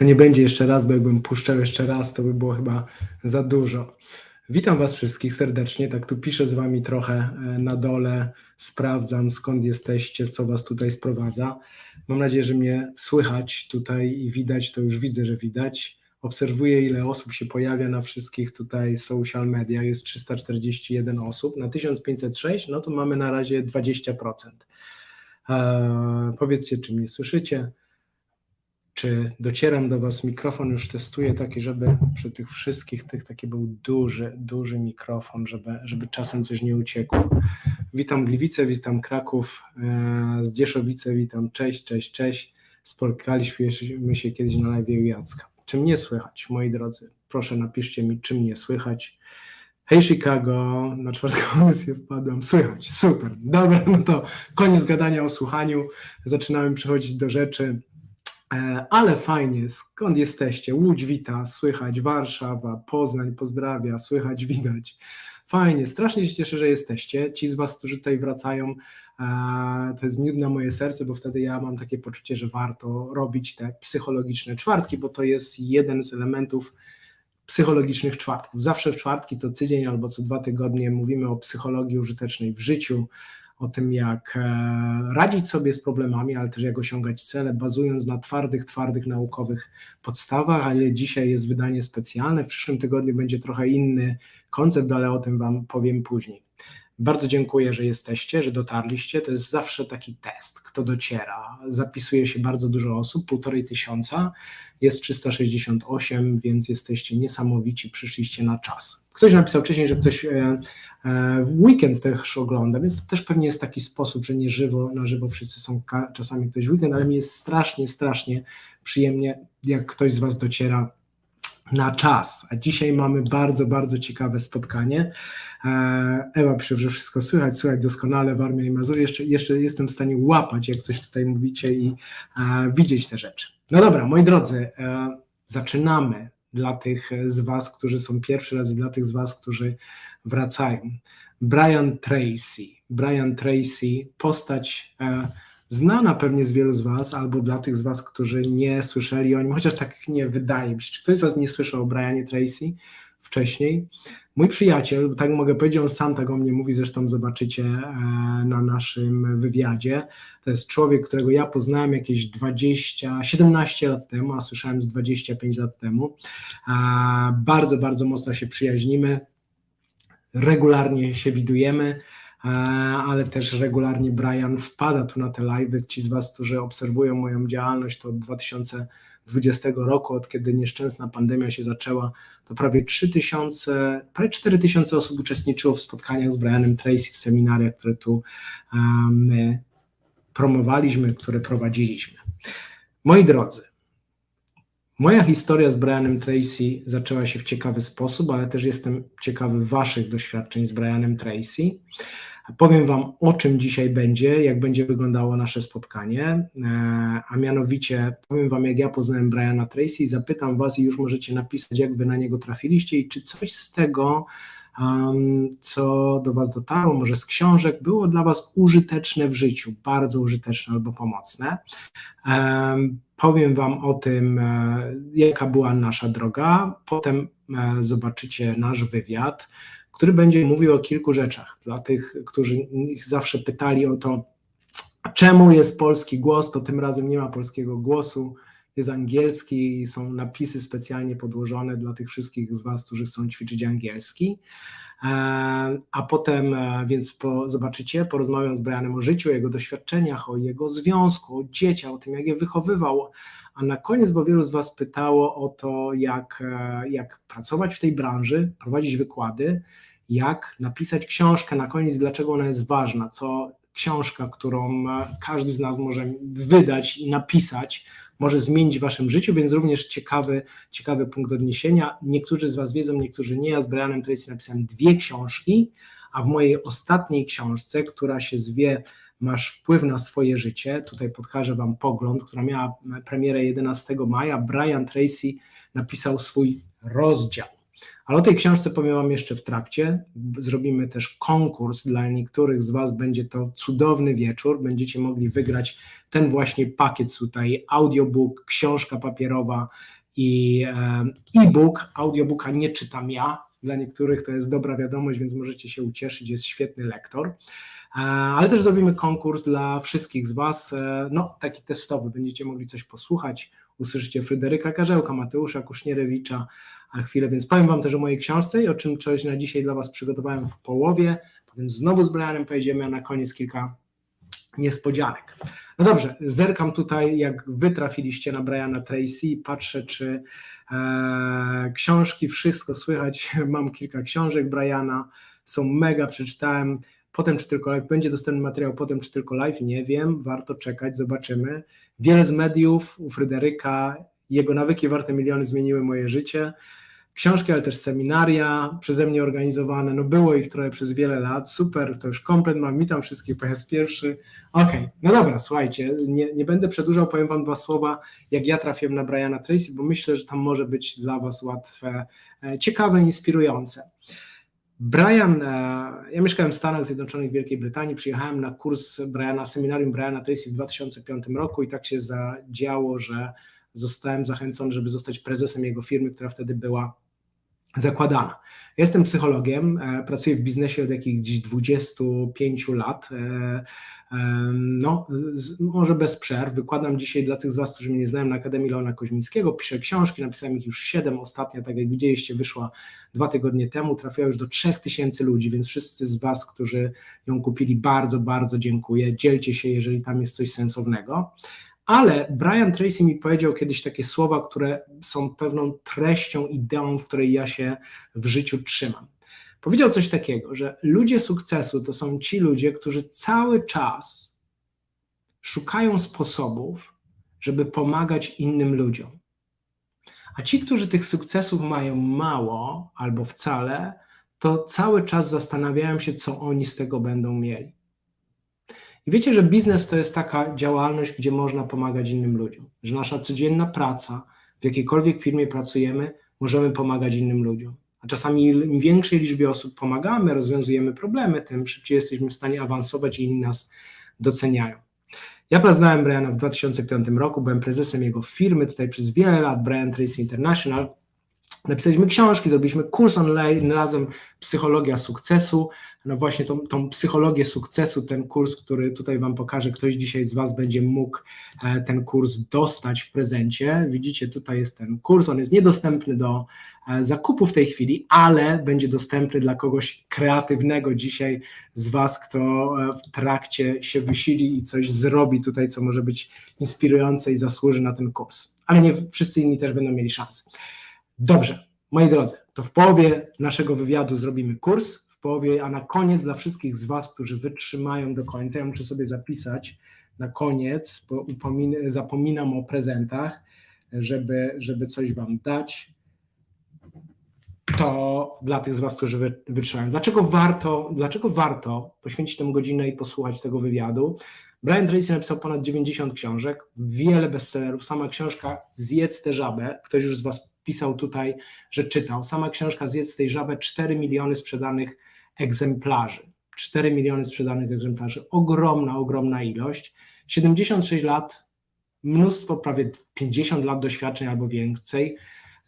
To nie będzie jeszcze raz, bo jakbym puszczał jeszcze raz, to by było chyba za dużo. Witam Was wszystkich serdecznie, tak tu piszę z Wami trochę na dole, sprawdzam skąd jesteście, co Was tutaj sprowadza. Mam nadzieję, że mnie słychać tutaj i widać, to już widzę, że widać. Obserwuję, ile osób się pojawia na wszystkich tutaj social media, jest 341 osób, na 1506, no to mamy na razie 20%. Powiedzcie, czy mnie słyszycie? Czy docieram do Was? Mikrofon już testuję taki, żeby przy tych wszystkich taki był duży mikrofon, żeby czasem coś nie uciekło. Witam Gliwice, witam Kraków, Zdzieszowice, witam, cześć. Spotkaliśmy się kiedyś na live u Jacka. Czy mnie słychać, moi drodzy? Proszę napiszcie mi, czy mnie słychać. Hej Chicago, na czwartą audycję wpadłem, słychać, super. Dobra, no to koniec gadania o słuchaniu, zaczynamy przechodzić do rzeczy. Ale fajnie, skąd jesteście? Łódź wita, słychać, Warszawa, Poznań pozdrawia, słychać, widać. Fajnie, strasznie się cieszę, że jesteście. Ci z Was, którzy tutaj wracają, to jest miód na moje serce, bo wtedy ja mam takie poczucie, że warto robić te psychologiczne czwartki, bo to jest jeden z elementów psychologicznych czwartków. Zawsze w czwartki, to tydzień albo co 2 tygodnie mówimy o psychologii użytecznej w życiu, o tym, jak radzić sobie z problemami, ale też jak osiągać cele, bazując na twardych naukowych podstawach, ale dzisiaj jest wydanie specjalne, w przyszłym tygodniu będzie trochę inny koncept, ale o tym Wam powiem później. Bardzo dziękuję, że jesteście, że dotarliście. To jest zawsze taki test, kto dociera. Zapisuje się bardzo dużo osób, 1500, jest 368, więc jesteście niesamowici, przyszliście na czas. Ktoś napisał wcześniej, że ktoś w weekend też ogląda, więc to też pewnie jest taki sposób, że nie na żywo wszyscy są czasami ktoś w weekend, ale mi jest strasznie przyjemnie, jak ktoś z Was dociera na czas. A dzisiaj mamy bardzo ciekawe spotkanie. Ewa pisze, że wszystko słychać doskonale, Warmia i Mazury. Jeszcze jestem w stanie łapać, jak coś tutaj mówicie i widzieć te rzeczy. No dobra, moi drodzy, zaczynamy. Dla tych z Was, którzy są pierwszy raz i dla tych z Was, którzy wracają. Brianem Tracy, postać znana pewnie z wielu z Was, albo dla tych z Was, którzy nie słyszeli o nim, chociaż tak nie wydaje mi się. Czy ktoś z Was nie słyszał o Brianie Tracy wcześniej? Mój przyjaciel, tak mogę powiedzieć, on sam tak o mnie mówi, zresztą zobaczycie na naszym wywiadzie. To jest człowiek, którego ja poznałem jakieś 17 lat temu, a słyszałem z 25 lat temu. Bardzo mocno się przyjaźnimy, regularnie się widujemy, ale też regularnie Brian wpada tu na te live'y. Ci z Was, którzy obserwują moją działalność, to od 2020 roku, od kiedy nieszczęsna pandemia się zaczęła, to prawie 4000 osób uczestniczyło w spotkaniach z Brianem Tracy, w seminariach, które tu my promowaliśmy, które prowadziliśmy. Moi drodzy, moja historia z Brianem Tracy zaczęła się w ciekawy sposób, ale też jestem ciekawy Waszych doświadczeń z Brianem Tracy. Powiem Wam, o czym dzisiaj będzie, jak będzie wyglądało nasze spotkanie, a mianowicie powiem Wam, jak ja poznałem Briana Tracy i zapytam Was i już możecie napisać, jak Wy na niego trafiliście i czy coś z tego, co do Was dotarło, może z książek, było dla Was użyteczne w życiu, bardzo użyteczne albo pomocne. Powiem Wam o tym, jaka była nasza droga, potem zobaczycie nasz wywiad, który będzie mówił o kilku rzeczach. Dla tych, którzy zawsze pytali o to, czemu jest polski głos, to tym razem nie ma polskiego głosu, jest angielski i są napisy specjalnie podłożone dla tych wszystkich z Was, którzy chcą ćwiczyć angielski. A potem, więc zobaczycie, porozmawiam z Brianem o życiu, o jego doświadczeniach, o jego związku, o dzieciach, o tym, jak je wychowywał. A na koniec, bo wielu z Was pytało o to, jak pracować w tej branży, prowadzić wykłady, jak napisać książkę na koniec, dlaczego ona jest ważna, co książka, którą każdy z nas może wydać i napisać, może zmienić w Waszym życiu, więc również ciekawy punkt odniesienia. Niektórzy z Was wiedzą, niektórzy nie. Ja z Brianem Tracy napisałem 2 książki, a w mojej ostatniej książce, która się zwie Masz wpływ na swoje życie, tutaj podkażę Wam pogląd, która miała premierę 11 maja, Brian Tracy napisał swój rozdział. Ale o tej książce powiem Wam jeszcze w trakcie. Zrobimy też konkurs, dla niektórych z Was będzie to cudowny wieczór, będziecie mogli wygrać ten właśnie pakiet tutaj, audiobook, książka papierowa i e-book. Audiobooka nie czytam ja, dla niektórych to jest dobra wiadomość, więc możecie się ucieszyć, jest świetny lektor. Ale też zrobimy konkurs dla wszystkich z Was, no taki testowy, będziecie mogli coś posłuchać, usłyszycie Fryderyka Karzełka, Mateusza Kusznierewicza, a chwilę, więc powiem Wam też o mojej książce i o czym coś na dzisiaj dla Was przygotowałem w połowie, potem znowu z Brianem pojedziemy, a na koniec kilka niespodzianek. No dobrze, zerkam tutaj, jak Wy trafiliście na Briana Tracy, patrzę, czy książki, wszystko słychać, mam kilka książek Briana, są mega, przeczytałem, potem czy tylko live, będzie dostępny materiał potem czy tylko live, nie wiem, warto czekać, zobaczymy. Wiele z mediów, u Fryderyka, jego nawyki warte miliony zmieniły moje życie. Książki, ale też seminaria przeze mnie organizowane, no było ich trochę przez wiele lat, super, to już komplet mam, witam wszystkich po raz pierwszy. Okej, no dobra, słuchajcie, nie będę przedłużał, powiem Wam dwa słowa, jak ja trafiłem na Briana Tracy, bo myślę, że tam może być dla Was łatwe, ciekawe, inspirujące. Brian, ja mieszkałem w Stanach Zjednoczonych, w Wielkiej Brytanii, przyjechałem na kurs seminarium Briana Tracy w 2005 roku i tak się zadziało, że zostałem zachęcony, żeby zostać prezesem jego firmy, która wtedy była zakładana. Jestem psychologiem, pracuję w biznesie od jakichś 25 lat, no może bez przerw. Wykładam dzisiaj dla tych z Was, którzy mnie nie znają, na Akademii Leona Koźmińskiego, piszę książki, napisałem ich już 7, ostatnia, tak jak widzieliście, wyszła 2 tygodnie temu, trafiła już do 3000 ludzi, więc wszyscy z Was, którzy ją kupili, bardzo, bardzo dziękuję. Dzielcie się, jeżeli tam jest coś sensownego. Ale Brian Tracy mi powiedział kiedyś takie słowa, które są pewną treścią, ideą, w której ja się w życiu trzymam. Powiedział coś takiego, że ludzie sukcesu to są ci ludzie, którzy cały czas szukają sposobów, żeby pomagać innym ludziom. A ci, którzy tych sukcesów mają mało albo wcale, to cały czas zastanawiają się, co oni z tego będą mieli. I wiecie, że biznes to jest taka działalność, gdzie można pomagać innym ludziom, że nasza codzienna praca, w jakiejkolwiek firmie pracujemy, możemy pomagać innym ludziom. A czasami im większej liczbie osób pomagamy, rozwiązujemy problemy, tym szybciej jesteśmy w stanie awansować i inni nas doceniają. Ja poznałem Briana w 2005 roku, byłem prezesem jego firmy, tutaj przez wiele lat, Brian Tracy International. Napisaliśmy książki, zrobiliśmy kurs online razem, Psychologia Sukcesu. No właśnie tą psychologię sukcesu, ten kurs, który tutaj Wam pokażę, ktoś dzisiaj z Was będzie mógł ten kurs dostać w prezencie. Widzicie, tutaj jest ten kurs, on jest niedostępny do zakupu w tej chwili, ale będzie dostępny dla kogoś kreatywnego dzisiaj z Was, kto w trakcie się wysili i coś zrobi tutaj, co może być inspirujące i zasłuży na ten kurs. Ale nie wszyscy inni też będą mieli szansę. Dobrze, moi drodzy, to w połowie naszego wywiadu zrobimy kurs, w połowie, a na koniec dla wszystkich z Was, którzy wytrzymają do końca, ja muszę sobie zapisać na koniec, bo zapominam o prezentach, żeby coś Wam dać, to dla tych z Was, którzy wytrzymają. Dlaczego warto poświęcić temu godzinę i posłuchać tego wywiadu? Brian Tracy napisał ponad 90 książek, wiele bestsellerów, sama książka Zjedz tę żabę, ktoś już z Was pisał tutaj, że czytał, sama książka Zjedz tę żabę, 4 miliony sprzedanych egzemplarzy, 4 miliony sprzedanych egzemplarzy, ogromna ilość, 76 lat, mnóstwo, prawie 50 lat doświadczeń albo więcej,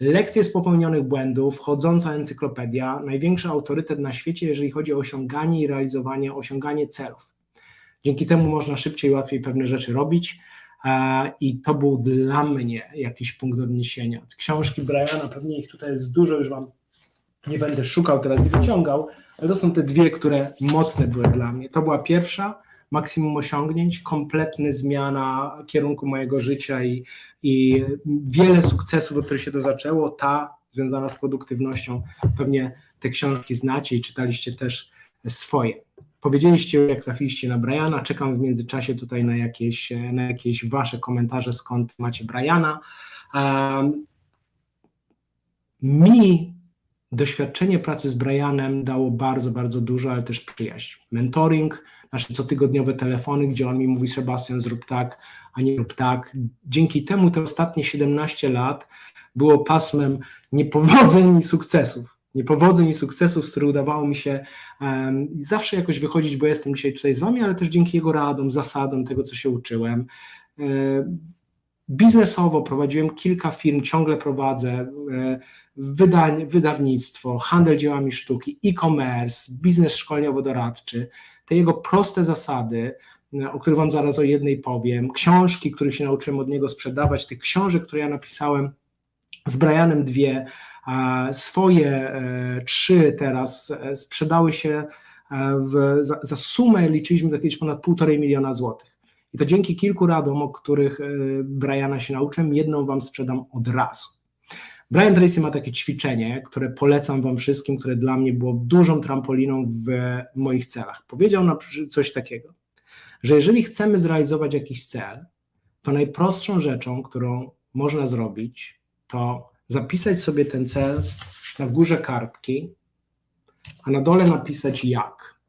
lekcje z popełnionych błędów, chodząca encyklopedia, największy autorytet na świecie, jeżeli chodzi o osiąganie i realizowanie, osiąganie celów. Dzięki temu można szybciej i łatwiej pewne rzeczy robić i to był dla mnie jakiś punkt odniesienia. Książki Briana, pewnie ich tutaj jest dużo, już Wam nie będę szukał teraz i wyciągał, ale to są te dwie, które mocne były dla mnie. To była pierwsza, Maksimum Osiągnięć, kompletna zmiana kierunku mojego życia i wiele sukcesów, od których się to zaczęło, ta związana z produktywnością, pewnie te książki znacie i czytaliście też swoje. Powiedzieliście, jak trafiliście na Briana, czekam w międzyczasie tutaj na jakieś Wasze komentarze, skąd macie Briana. Mi doświadczenie pracy z Brianem dało bardzo dużo, ale też przyjaźń. Mentoring, nasze cotygodniowe telefony, gdzie on mi mówi: Sebastian, zrób tak, a nie rób tak. Dzięki temu te ostatnie 17 lat było pasmem niepowodzeń i sukcesów. niepowodzeń i sukcesów, z których udawało mi się zawsze jakoś wychodzić, bo jestem dzisiaj tutaj z wami, ale też dzięki jego radom, zasadom, tego, co się uczyłem. Biznesowo prowadziłem kilka firm, ciągle prowadzę, wydawnictwo, handel dziełami sztuki, e-commerce, biznes szkoleniowo-doradczy. Te jego proste zasady, o których wam zaraz o jednej powiem, książki, których się nauczyłem od niego sprzedawać, tych książek, które ja napisałem z Brianem 2, swoje 3 teraz sprzedały się za sumę, liczyliśmy to kiedyś ponad 1,5 miliona złotych. I to dzięki kilku radom, o których Briana się nauczyłem, jedną wam sprzedam od razu. Brianem Tracy ma takie ćwiczenie, które polecam wam wszystkim, które dla mnie było dużą trampoliną w moich celach. Powiedział nam coś takiego, że jeżeli chcemy zrealizować jakiś cel, to najprostszą rzeczą, którą można zrobić, to zapisać sobie ten cel na górze kartki, a na dole napisać jak.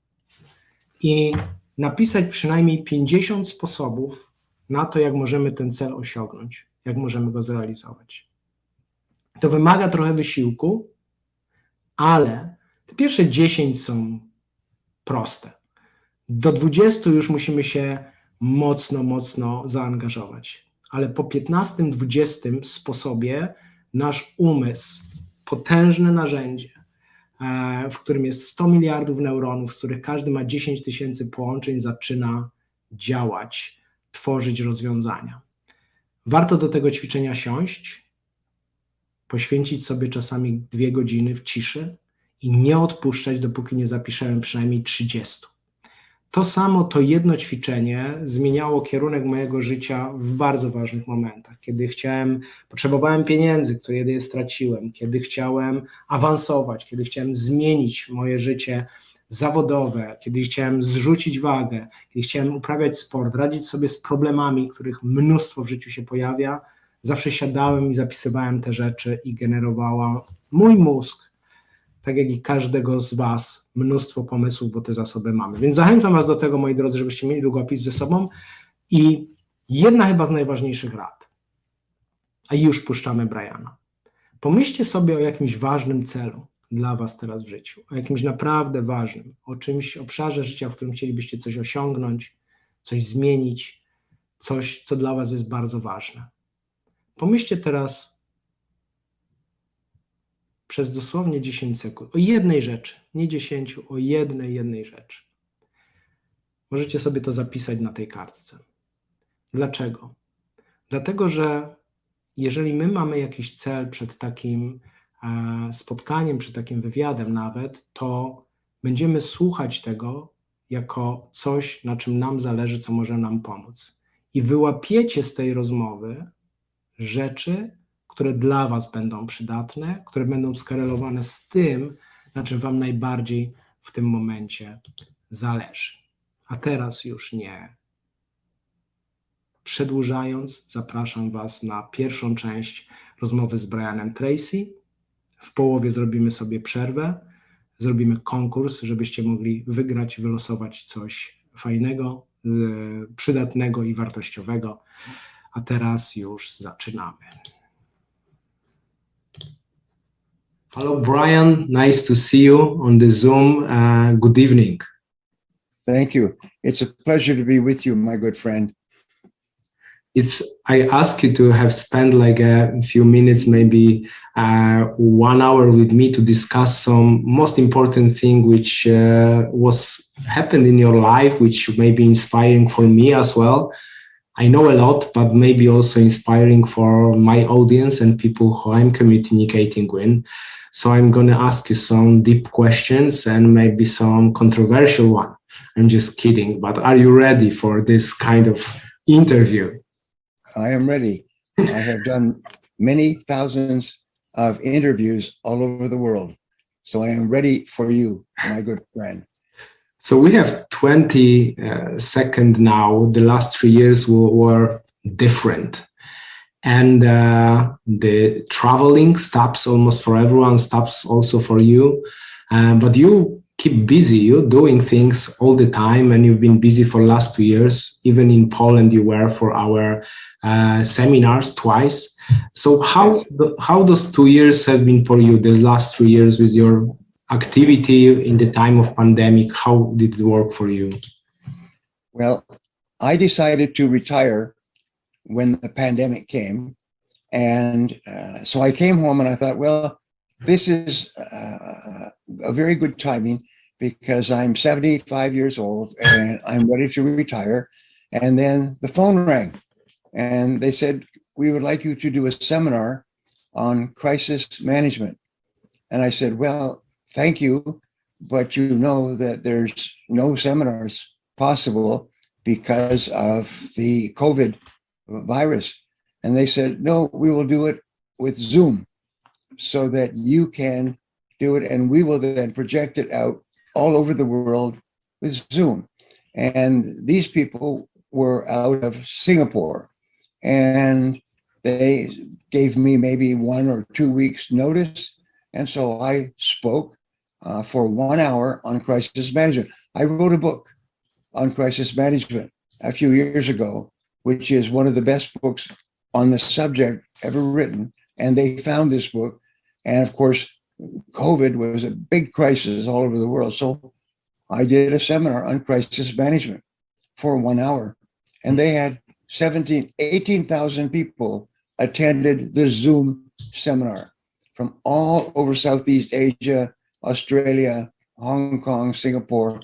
I napisać przynajmniej 50 sposobów na to, jak możemy ten cel osiągnąć, jak możemy go zrealizować. To wymaga trochę wysiłku, ale te pierwsze 10 są proste. Do 20 już musimy się mocno zaangażować. Ale po 15-20 sposobie nasz umysł, potężne narzędzie, w którym jest 100 miliardów neuronów, z których każdy ma 10 000 połączeń, zaczyna działać, tworzyć rozwiązania. Warto do tego ćwiczenia siąść, poświęcić sobie czasami 2 godziny w ciszy i nie odpuszczać, dopóki nie zapiszemy przynajmniej 30. To samo, to jedno ćwiczenie zmieniało kierunek mojego życia w bardzo ważnych momentach. Kiedy potrzebowałem pieniędzy, które je straciłem, kiedy chciałem awansować, kiedy chciałem zmienić moje życie zawodowe, kiedy chciałem zrzucić wagę, kiedy chciałem uprawiać sport, radzić sobie z problemami, których mnóstwo w życiu się pojawia, zawsze siadałem i zapisywałem te rzeczy i generowała mój mózg, tak jak i każdego z was, mnóstwo pomysłów, bo te zasoby mamy. Więc zachęcam was do tego, moi drodzy, żebyście mieli długopis ze sobą. I jedna chyba z najważniejszych rad, a już puszczamy Briana. Pomyślcie sobie o jakimś ważnym celu dla was teraz w życiu, o jakimś naprawdę ważnym, o czymś obszarze życia, w którym chcielibyście coś osiągnąć, coś zmienić, coś, co dla was jest bardzo ważne. Pomyślcie teraz przez dosłownie 10 sekund o jednej rzeczy, nie 10, o jednej rzeczy. Możecie sobie to zapisać na tej kartce. Dlaczego? Dlatego, że jeżeli my mamy jakiś cel przed takim spotkaniem, przed takim wywiadem nawet, to będziemy słuchać tego jako coś, na czym nam zależy, co może nam pomóc. I wyłapiecie z tej rozmowy rzeczy, które dla was będą przydatne, które będą skorelowane z tym, na czym wam najbardziej w tym momencie zależy. A teraz już nie przedłużając, zapraszam was na pierwszą część rozmowy z Brianem Tracy. W połowie zrobimy sobie przerwę, zrobimy konkurs, żebyście mogli wygrać, wylosować coś fajnego, przydatnego i wartościowego. A teraz już zaczynamy. Hello, Brian. Nice to see you on the Zoom. Good evening. Thank you. It's a pleasure to be with you, my good friend. I ask you to have spent like a few minutes, maybe 1 hour with me to discuss some most important thing which was happened in your life, which may be inspiring for me as well. I know a lot, but maybe also inspiring for my audience and people who I'm communicating with. So I'm going to ask you some deep questions and maybe some controversial one. I'm just kidding, but are you ready for this kind of interview? I am ready. I have done many thousands of interviews all over the world. So I am ready for you, my good friend. So we have 20 seconds now. The last 3 years were different. And the traveling stops almost for everyone, stops also for you. But you keep busy. You're doing things all the time, and you've been busy for last 2 years. Even in Poland, you were for our seminars twice. So how those 2 years have been for you? The last 3 years with your activity in the time of pandemic, how did it work for you? Well, I decided to retire when the pandemic came. And so I came home and I thought, well, this is a very good timing because I'm 75 years old and I'm ready to retire. And then the phone rang and they said, we would like you to do a seminar on crisis management. And I said, well, thank you, but you know that there's no seminars possible because of the COVID virus. And they said, no, we will do it with Zoom so that you can do it. And we will then project it out all over the world with Zoom. And these people were out of Singapore and they gave me maybe 1 or 2 weeks notice. And so I spoke for 1 hour on crisis management. I wrote a book on crisis management a few years ago, which is one of the best books on the subject ever written. And they found this book. And of course, COVID was a big crisis all over the world. So I did a seminar on crisis management for 1 hour. And they had 18,000 people attended the Zoom seminar from all over Southeast Asia, Australia, Hong Kong, Singapore.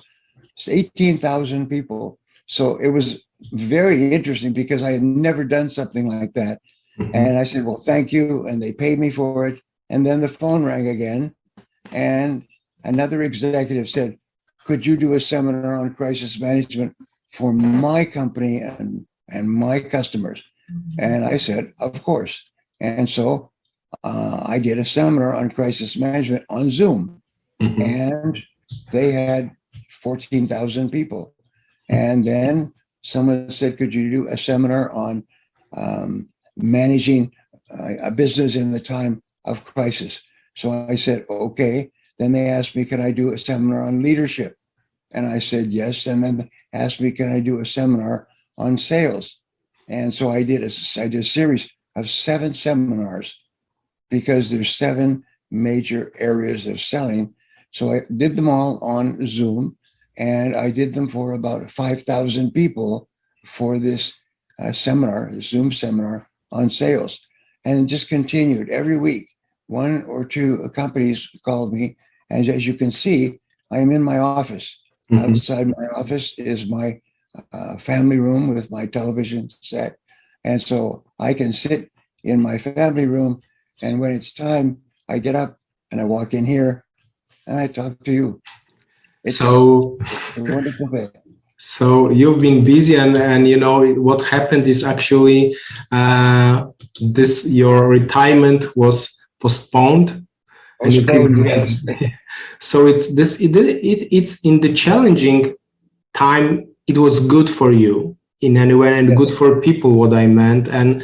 It's 18,000 people. So it was very interesting because I had never done something like that. Mm-hmm. And I said, well, thank you. And they paid me for it. And then the phone rang again. And another executive said, could you do a seminar on crisis management for my company and my customers? Mm-hmm. And I said, of course. And so I did a seminar on crisis management on Zoom. Mm-hmm. And they had 14,000 people. And then someone said, could you do a seminar on managing a business in the time of crisis? So I said, okay. Then they asked me, can I do a seminar on leadership? And I said, yes. And then they asked me, can I do a seminar on sales? And so I did a series of 7 seminars because there's 7 major areas of selling. So I did them all on Zoom. And I did them for about 5,000 people for this seminar, the Zoom seminar on sales. And it just continued every week. 1 or 2 companies called me. And as you can see, I am in my office. Mm-hmm. Outside my office is my family room with my television set. And so I can sit in my family room. And when it's time, I get up and I walk in here and I talk to you. It's a wonderful thing. So you've been busy, and you know what happened is actually your retirement was postponed. Yes. So it's in the challenging time. It was good for you in any way, and yes, good for people. What I meant, and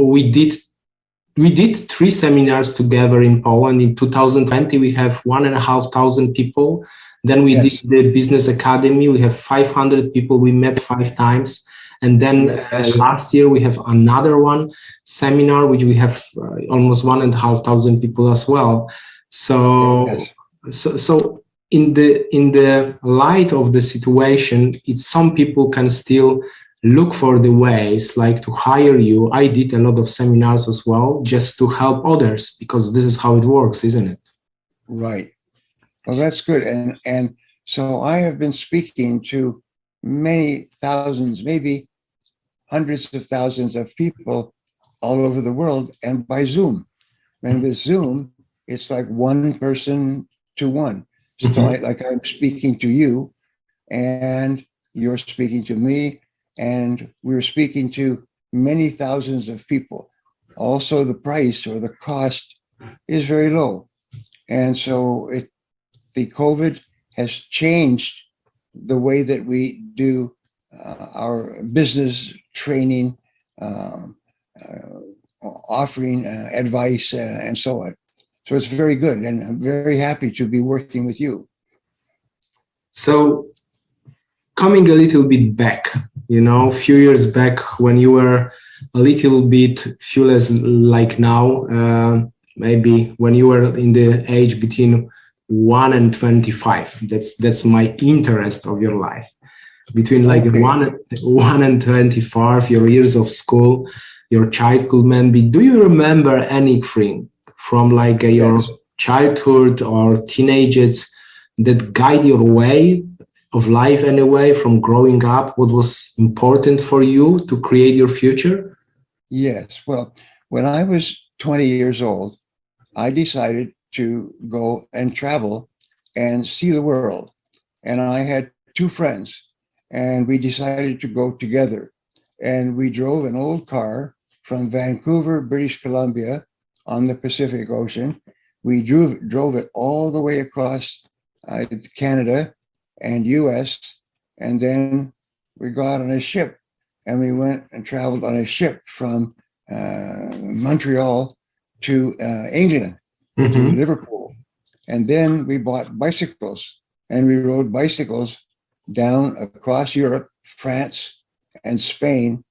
we did 3 seminars together in Poland. In 2020, we have 1,500 people. Then we yes, did the business academy. We have 500 people. We met 5 times. And then yes, last year we have another one seminar, which we have almost 1,500 people as well. So, yes, so in the light of the situation, some people can still look for the ways like to hire you. I did a lot of seminars as well, just to help others, because this is how it works, isn't it? Right. Well, that's good. And so I have been speaking to many thousands, maybe hundreds of thousands of people all over the world, and by Zoom. And with Zoom, it's like 1 person to 1. So mm-hmm, like I'm speaking to you and you're speaking to me, and we're speaking to many thousands of people. Also, the price or the cost is very low. And so the COVID has changed the way that we do our business training, offering advice and so on. So it's very good. And I'm very happy to be working with you. So coming a little bit back, a few years back when you were a little bit fearless like now, maybe when you were in the age between 1 and 25, that's my interest of your life. Between like Okay. 1 and 25, your years of school, your childhood, maybe. Do you remember anything from like your Yes. childhood or teenagers that guide your way of life anyway, from growing up? What was important for you to create your future? Yes. Well, when I was 20 years old, I decided to go and travel and see the world. And I had two friends, and we decided to go together. And we drove an old car from Vancouver, British Columbia, on the Pacific Ocean. We drove it all the way across Canada and US, and then we got on a ship, and we went and traveled on a ship from Montreal to England, to Liverpool. And then we bought bicycles, and we rode bicycles down across Europe, France, and Spain.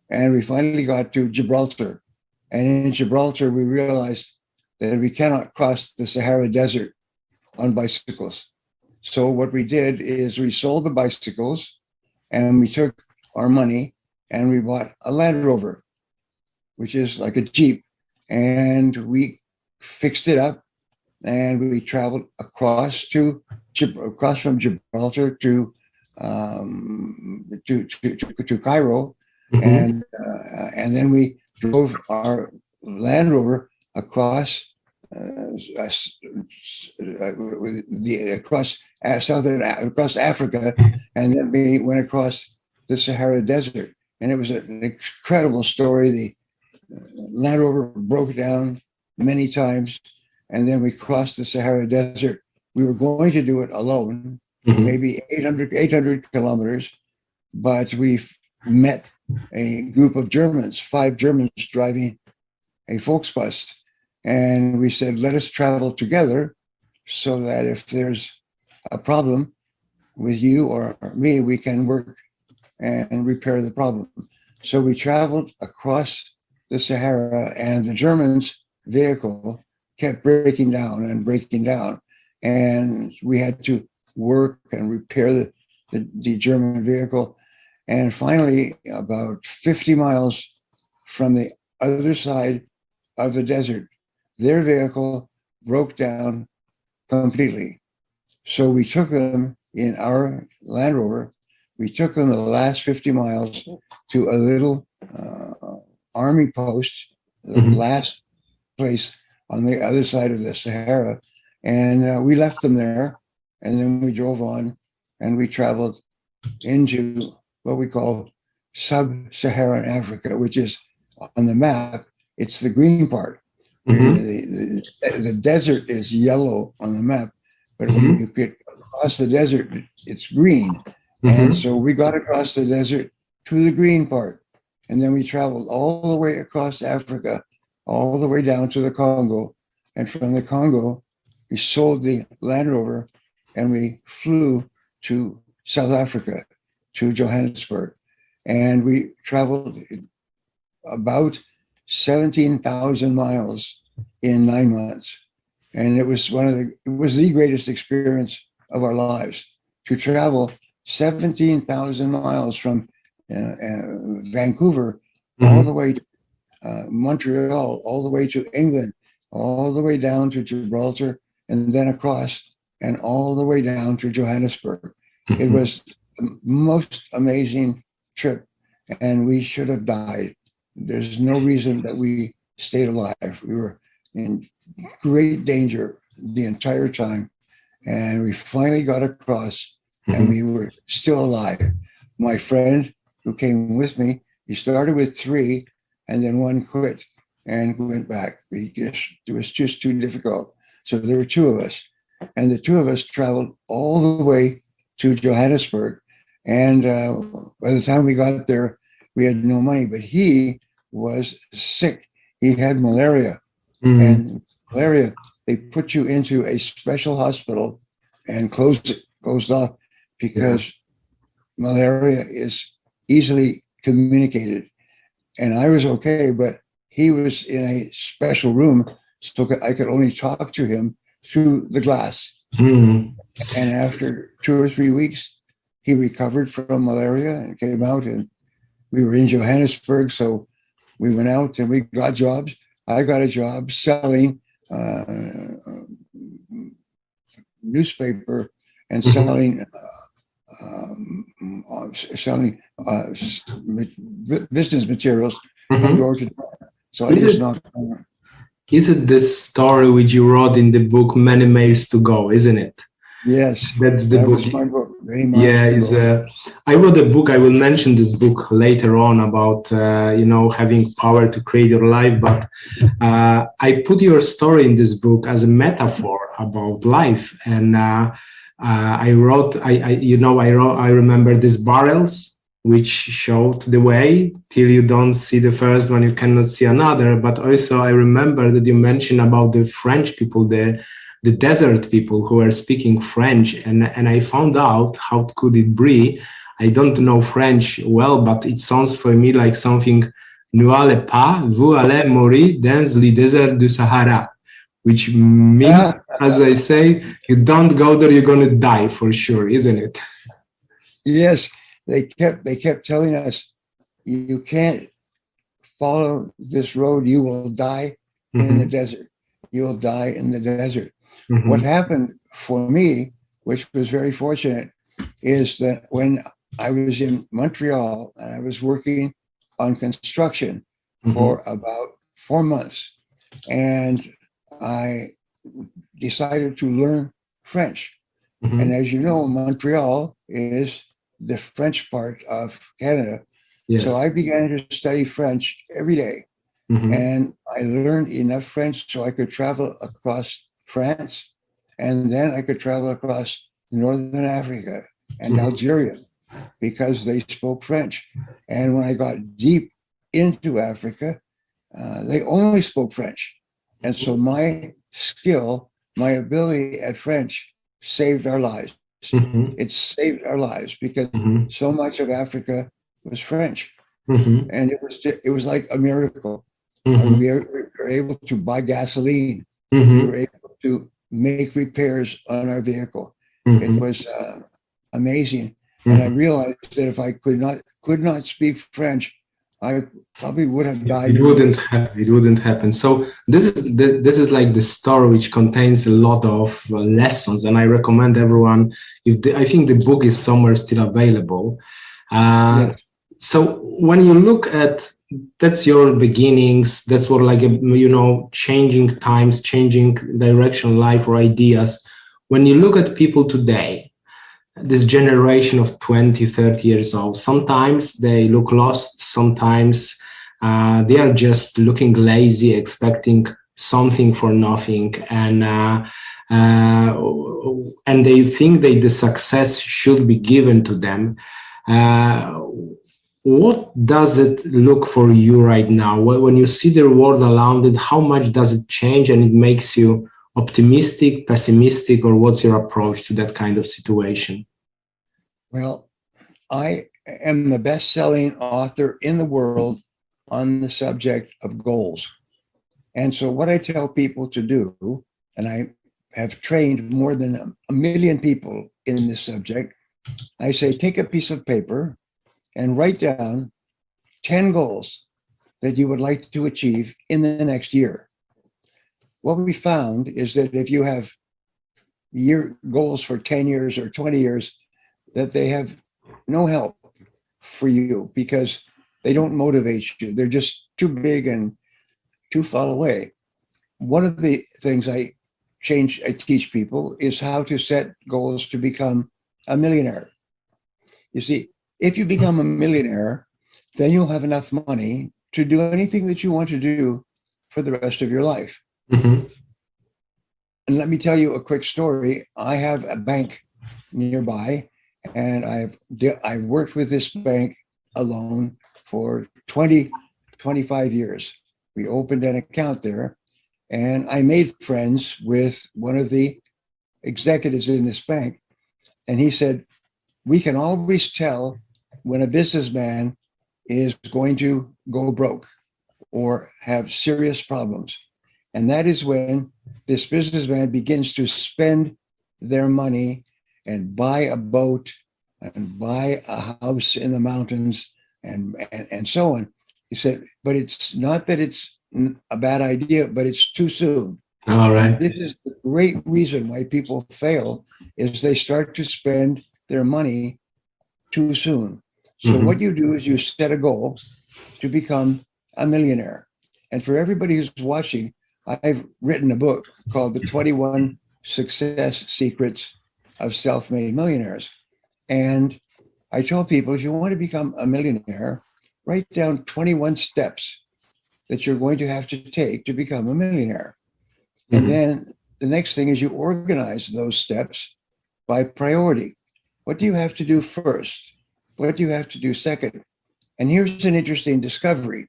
And we finally got to Gibraltar. And in Gibraltar, we realized that we cannot cross the Sahara Desert on bicycles. So what we did is we sold the bicycles, and we took our money and we bought a Land Rover, which is like a Jeep. And we fixed it up, and we traveled across from Gibraltar to Cairo, and then we drove our Land Rover across across Africa, and then we went across the Sahara Desert. And it was an incredible story. The Land Rover broke down many times, and then we crossed the Sahara Desert. We were going to do it alone, maybe 800 kilometers, but we met a group of Germans, 5 Germans driving a Volksbus. And we said, let us travel together so that if there's a problem with you or me, we can work and repair the problem. So we traveled across the Sahara, and the Germans' vehicle kept breaking down. And we had to work and repair the German vehicle. And finally, about 50 miles from the other side of the desert, their vehicle broke down completely. So we took them in our Land Rover. We took them the last 50 miles to a little army post, the last place on the other side of the Sahara. And we left them there. And then we drove on, and we traveled into what we call sub-Saharan Africa, which is on the map, it's the green part. The desert is yellow on the map, but when you get across the desert, it's green. And so we got across the desert to the green part. And then we traveled all the way across Africa, all the way down to the Congo. And from the Congo, we sold the Land Rover, and we flew to South Africa, to Johannesburg. And we traveled about 17,000 miles in 9 months. And it was the greatest experience of our lives, to travel 17,000 miles from Vancouver all the way to Montreal, all the way to England, all the way down to Gibraltar, and then across and all the way down to Johannesburg. It was the most amazing trip, and we should have died. There's no reason that we stayed alive. We were in great danger the entire time, and we finally got across, and we were still alive. My friend who came with me, he started with 3, and then 1 quit and went back. It was just too difficult. So there were 2 of us, and the 2 of us traveled all the way to Johannesburg. And by the time we got there, we had no money, but he was sick. He had malaria. And malaria, they put you into a special hospital and closed off because malaria is easily communicated. And I was okay, but he was in a special room, so I could only talk to him through the glass. Mm. And after 2 or 3 weeks, he recovered from malaria and came out, and we were in Johannesburg. So we went out and we got jobs. I got a job selling newspaper and selling business materials from door to door. So I just knocked on her. Is it this story which you wrote in the book Many Miles to Go, isn't it? Yes, That's the that book. was my book. I wrote a book. I will mention this book later on about having power to create your life. But I put your story in this book as a metaphor about life, and I remember these barrels which showed the way till you don't see the first one, you cannot see another. But also I remember that you mentioned about the French people, the desert people who were speaking French, and I found out how could it be. I don't know French well, but it sounds for me like something "Ne allez pas, vous allez mourir dans le désert du Sahara," which means, as I say, you don't go there, you're going to die for sure, isn't it? Yes, they kept telling us, you can't follow this road, you will die in the desert. You will die in the desert. What happened for me, which was very fortunate, is that when I was in Montreal and I was working on construction for about 4 months, and I decided to learn French. And as you know, Montreal is the French part of Canada. Yes. So I began to study French every day. And I learned enough French so I could travel across France, and then I could travel across Northern Africa and Algeria because they spoke French. And when I got deep into Africa, they only spoke French. And so my skill, my ability at French saved our lives. It saved our lives because so much of Africa was French. And it was like a miracle. We were able to buy gasoline. We were able to make repairs on our vehicle. It was amazing. And I realized that if I could not speak French, I probably would have died. It wouldn't happen. So this is like the story which contains a lot of lessons, and I recommend everyone. I think the book is somewhere still available. Yes. So when you look at, that's your beginnings, that's what, like, changing times, changing direction, life, or ideas. When you look at people today, this generation of 20, 30 years old, sometimes they look lost, sometimes they are just looking lazy, expecting something for nothing, and they think that the success should be given to them. What does it look for you right now? When you see the world around it, how much does it change, and it makes you optimistic, pessimistic, or what's your approach to that kind of situation? Well, I am the best-selling author in the world on the subject of goals. And so what I tell people to do, and I have trained more than 1 million people in this subject, I say, take a piece of paper and write down 10 goals that you would like to achieve in the next year. What we found is that if you have goals for 10 years or 20 years, that they have no help for you because they don't motivate you. They're just too big and too far away. One of the things I teach people is how to set goals to become a millionaire. You see, if you become a millionaire, then you'll have enough money to do anything that you want to do for the rest of your life. And let me tell you a quick story. I have a bank nearby, and I've worked with this bank alone for 25 years. We opened an account there, and I made friends with one of the executives in this bank. And he said, we can always tell when a businessman is going to go broke or have serious problems. And that is when this businessman begins to spend their money and buy a boat and buy a house in the mountains and so on. He said, but it's not that it's a bad idea, but it's too soon. All right. This is the great reason why people fail, is they start to spend their money too soon. So what you do is you set a goal to become a millionaire. And for everybody who's watching, I've written a book called The 21 Success Secrets of Self-Made Millionaires. And I tell people, if you want to become a millionaire, write down 21 steps that you're going to have to take to become a millionaire. And then the next thing is you organize those steps by priority. What do you have to do first? What do you have to do second? And here's an interesting discovery.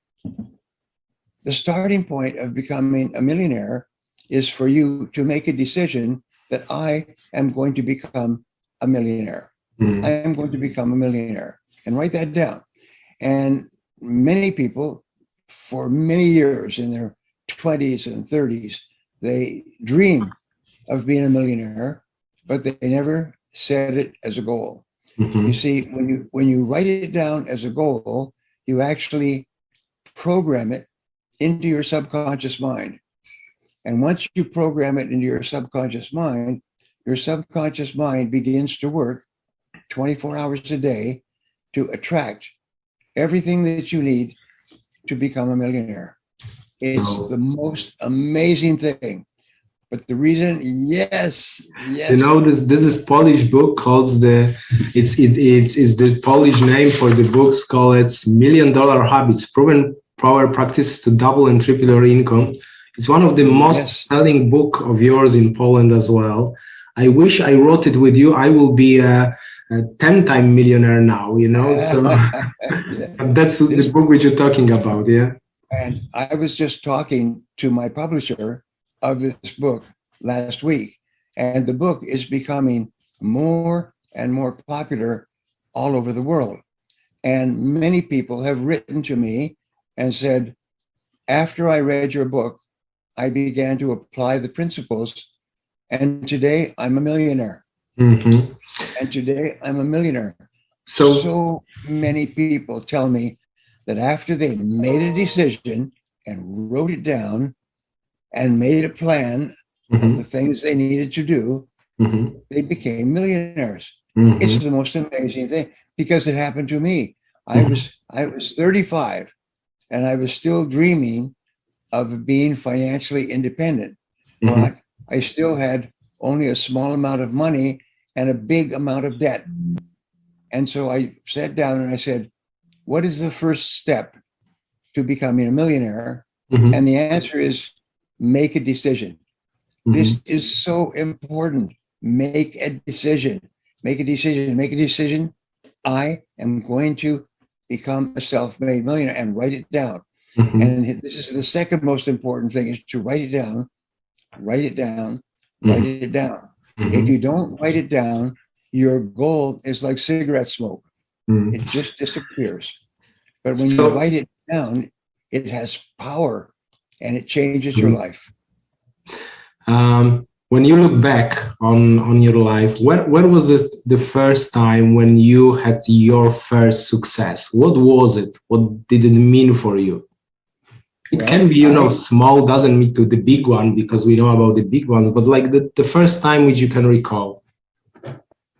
The starting point of becoming a millionaire is for you to make a decision that I am going to become a millionaire. I am going to become a millionaire. And write that down. And many people, for many years in their 20s and 30s, they dream of being a millionaire, but they never set it as a goal. You see, when you write it down as a goal, you actually program it into your subconscious mind. And once you program it into your subconscious mind begins to work 24 hours a day to attract everything that you need to become a millionaire. It's the most amazing thing. But the reason, yes. You know, this is Polish book called it's the Polish name for the book's called it's $1 Million Habits, Proven Power Practice to Double and Triple Your Income. It's one of the most selling book of yours in Poland as well. I wish I wrote it with you. I will be a 10-time millionaire now, you know. So that's the book which you're talking about, yeah. And I was just talking to my publisher of this book last week, and the book is becoming more and more popular all over the world. And many people have written to me and said, after I read your book, I began to apply the principles, and today I'm a millionaire. And today I'm a millionaire. So many people tell me that after they made a decision and wrote it down and made a plan of the things they needed to do, they became millionaires. It's the most amazing thing, because it happened to me. I was 35 and I was still dreaming of being financially independent, but I still had only a small amount of money and a big amount of debt. And so I sat down and I said, what is the first step to becoming a millionaire? And the answer is make a decision. This is so important. Make a decision. Make a decision. Make a decision. I am going to become a self-made millionaire, and write it down. And this is the second most important thing, is to write it down, write it down, write it down. If you don't write it down, your goal is like cigarette smoke. It just disappears. But when you write it down, it has power and it changes your life. When you look back on your life, when was this the first time when you had your first success? What was it? What did it mean for you? It can be, you know, small, doesn't mean to the big one, because we know about the big ones, but like the first time which you can recall.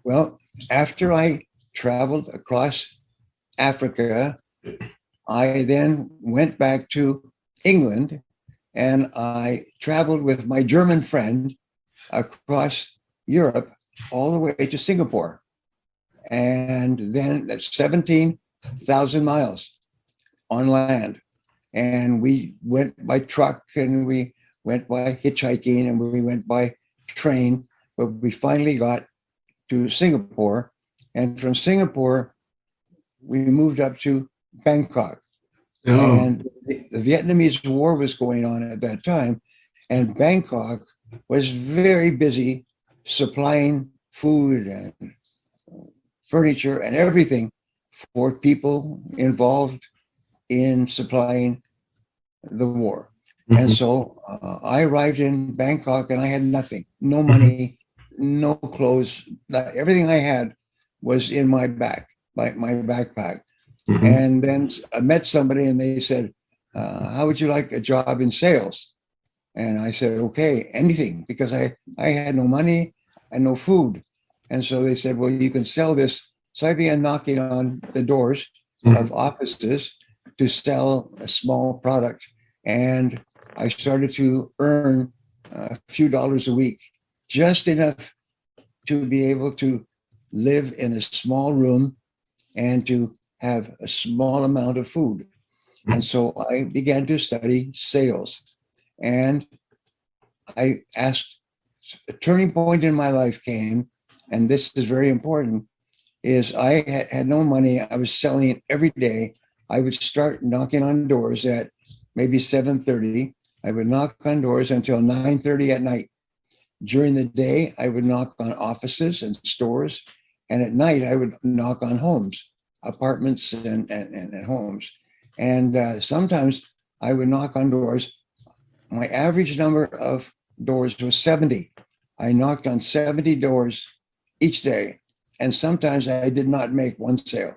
Well, after I traveled across Africa, I then went back to England, and I traveled with my German friend across Europe all the way to Singapore. And then that's 17,000 miles on land. And we went by truck, and we went by hitchhiking, and we went by train, but we finally got to Singapore. And from Singapore, we moved up to Bangkok. And the Vietnamese War was going on at that time, and Bangkok was very busy supplying food and furniture and everything for people involved in supplying the war. And so I arrived in Bangkok and I had nothing, no money, no clothes. Everything I had was in my backpack. And then I met somebody and they said, how would you like a job in sales? And I said, okay, anything, because I had no money and no food. And so they said, well, you can sell this. So I began knocking on the doors of offices to sell a small product. And I started to earn a few dollars a week, just enough to be able to live in a small room and to have a small amount of food. And so I began to study sales. And I asked, a turning point in my life came, and this is very important, is I had no money. I was selling every day. I would start knocking on doors at maybe 7:30. I would knock on doors until 9:30 at night. During the day, I would knock on offices and stores. And at night, I would knock on homes, apartments and homes. And sometimes I would knock on doors. My average number of doors was 70. I knocked on 70 doors each day. And sometimes I did not make one sale.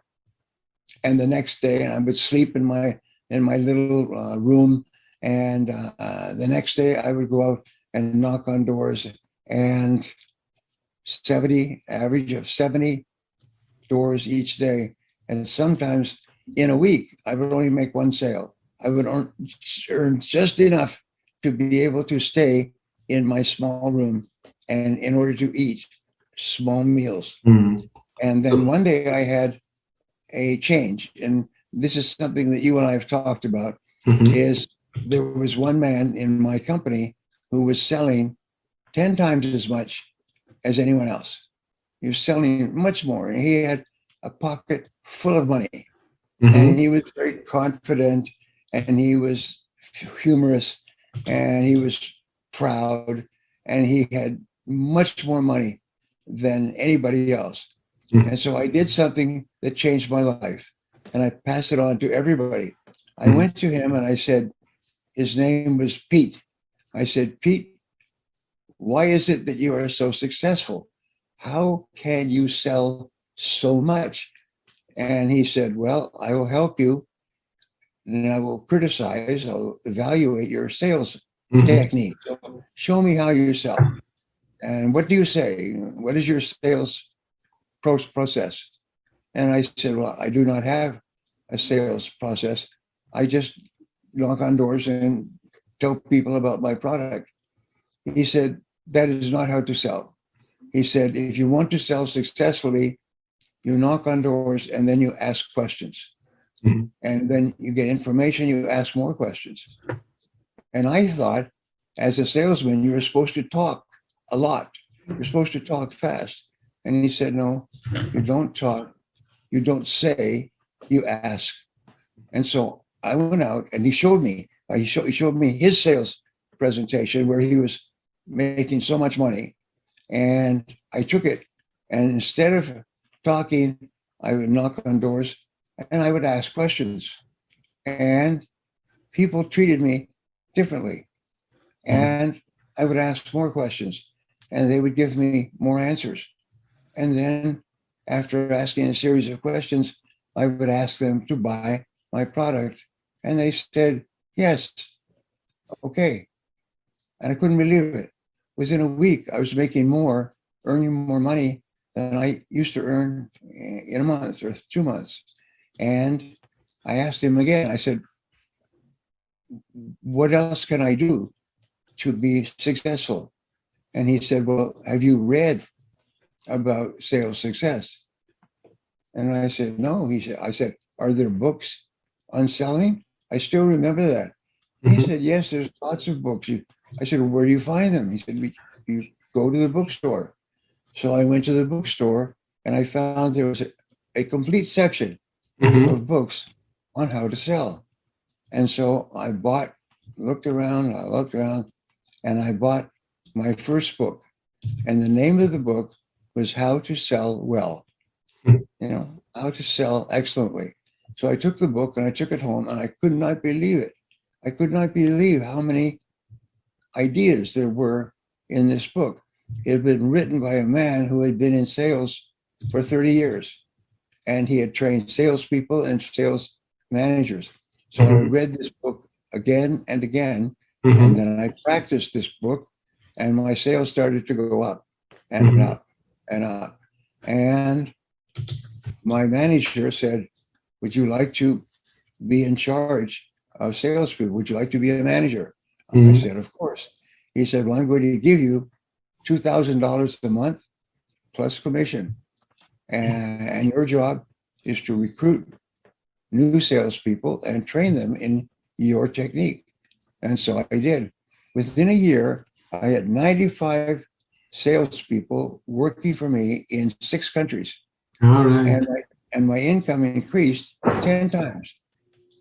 And the next day I would sleep in my little room. And the next day I would go out and knock on doors, and average of 70 doors each day. And sometimes in a week, I would only make one sale. I would earn just enough to be able to stay in my small room and in order to eat small meals. And then one day I had a change. And this is something that you and I have talked about, is there was one man in my company who was selling 10 times as much as anyone else. He was selling much more, and he had a pocket full of money. And he was very confident, and he was humorous, and he was proud, and he had much more money than anybody else. And so I did something that changed my life, and I passed it on to everybody. I went to him and I said, his name was Pete. I said, Pete, why is it that you are so successful? How can you sell so much? And he said, well, I will help you, and I will criticize, I'll evaluate your sales technique. So show me how you sell. And what do you say? What is your sales process? And I said, well, I do not have a sales process. I just knock on doors and tell people about my product. He said, that is not how to sell. He said, if you want to sell successfully, you knock on doors and then you ask questions. And then you get information, you ask more questions. And I thought, as a salesman, you're supposed to talk a lot. You're supposed to talk fast. And he said, no, you don't talk, you don't say, you ask. And so I went out and he showed me his sales presentation where he was making so much money. And I took it, and instead of talking, I would knock on doors and I would ask questions. And people treated me differently. And I would ask more questions, and they would give me more answers. And then after asking a series of questions, I would ask them to buy my product. And they said, yes, okay. And I couldn't believe it. Within a week, I was making more, earning more money than I used to earn in a month or 2 months. And I asked him again, I said, what else can I do to be successful? And he said, well, have you read about sales success? And I said, no. I said, are there books on selling? I still remember that. He said, yes, there's lots of books. I said, well, where do you find them? He said, you go to the bookstore. So I went to the bookstore and I found there was a complete section of books on how to sell. And so I looked around, and I bought my first book. And the name of the book was How to Sell Well. how to sell excellently. So I took the book and I took it home, and I could not believe it. I could not believe how many ideas there were in this book. It had been written by a man who had been in sales for 30 years, and he had trained salespeople and sales managers. So I read this book again and again, and then I practiced this book, and my sales started to go up and up and up. And my manager said, "Would you like to be in charge of salespeople? Would you like to be a manager?" I said, "Of course." He said, "Well, I'm going to give you $2,000 a month plus commission. And your job is to recruit new salespeople and train them in your technique." And so I did. Within a year, I had 95 salespeople working for me in 6 countries. All right. And my income increased 10 times.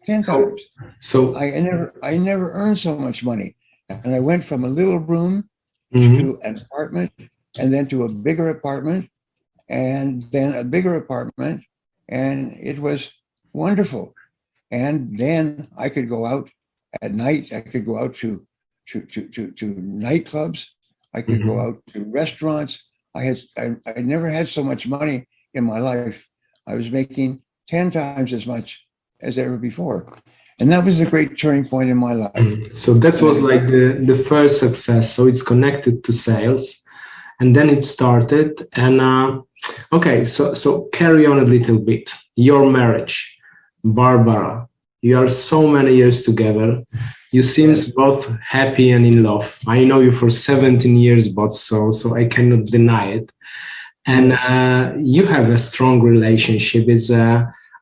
10 times. So I never earned so much money. And I went from a little room to an apartment, and then to a bigger apartment, and then a bigger apartment, and it was wonderful. And then I could go out at night. I could go out to nightclubs. I could go out to restaurants. I never had so much money in my life. I was making 10 times as much as ever before. And that was the great turning point in my life. So that was like the first success. So it's connected to sales, and then it started. And okay, so carry on a little bit. Your marriage, Barbara, you are so many years together. You seem both happy and in love. I know you for 17 years, but so I cannot deny it. And you have a strong relationship. It's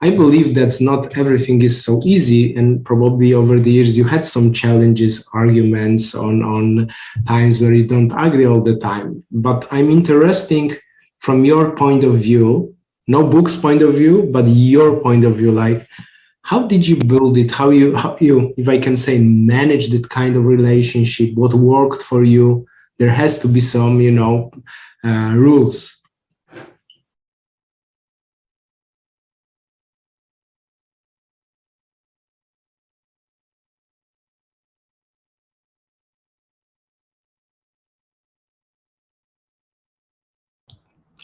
I believe that's not everything is so easy, and probably over the years you had some challenges, arguments on times where you don't agree all the time. But I'm interested from your point of view, no book's point of view, but your point of view, like how did you build it? How you, if I can say, manage that kind of relationship? What worked for you? There has to be some, rules.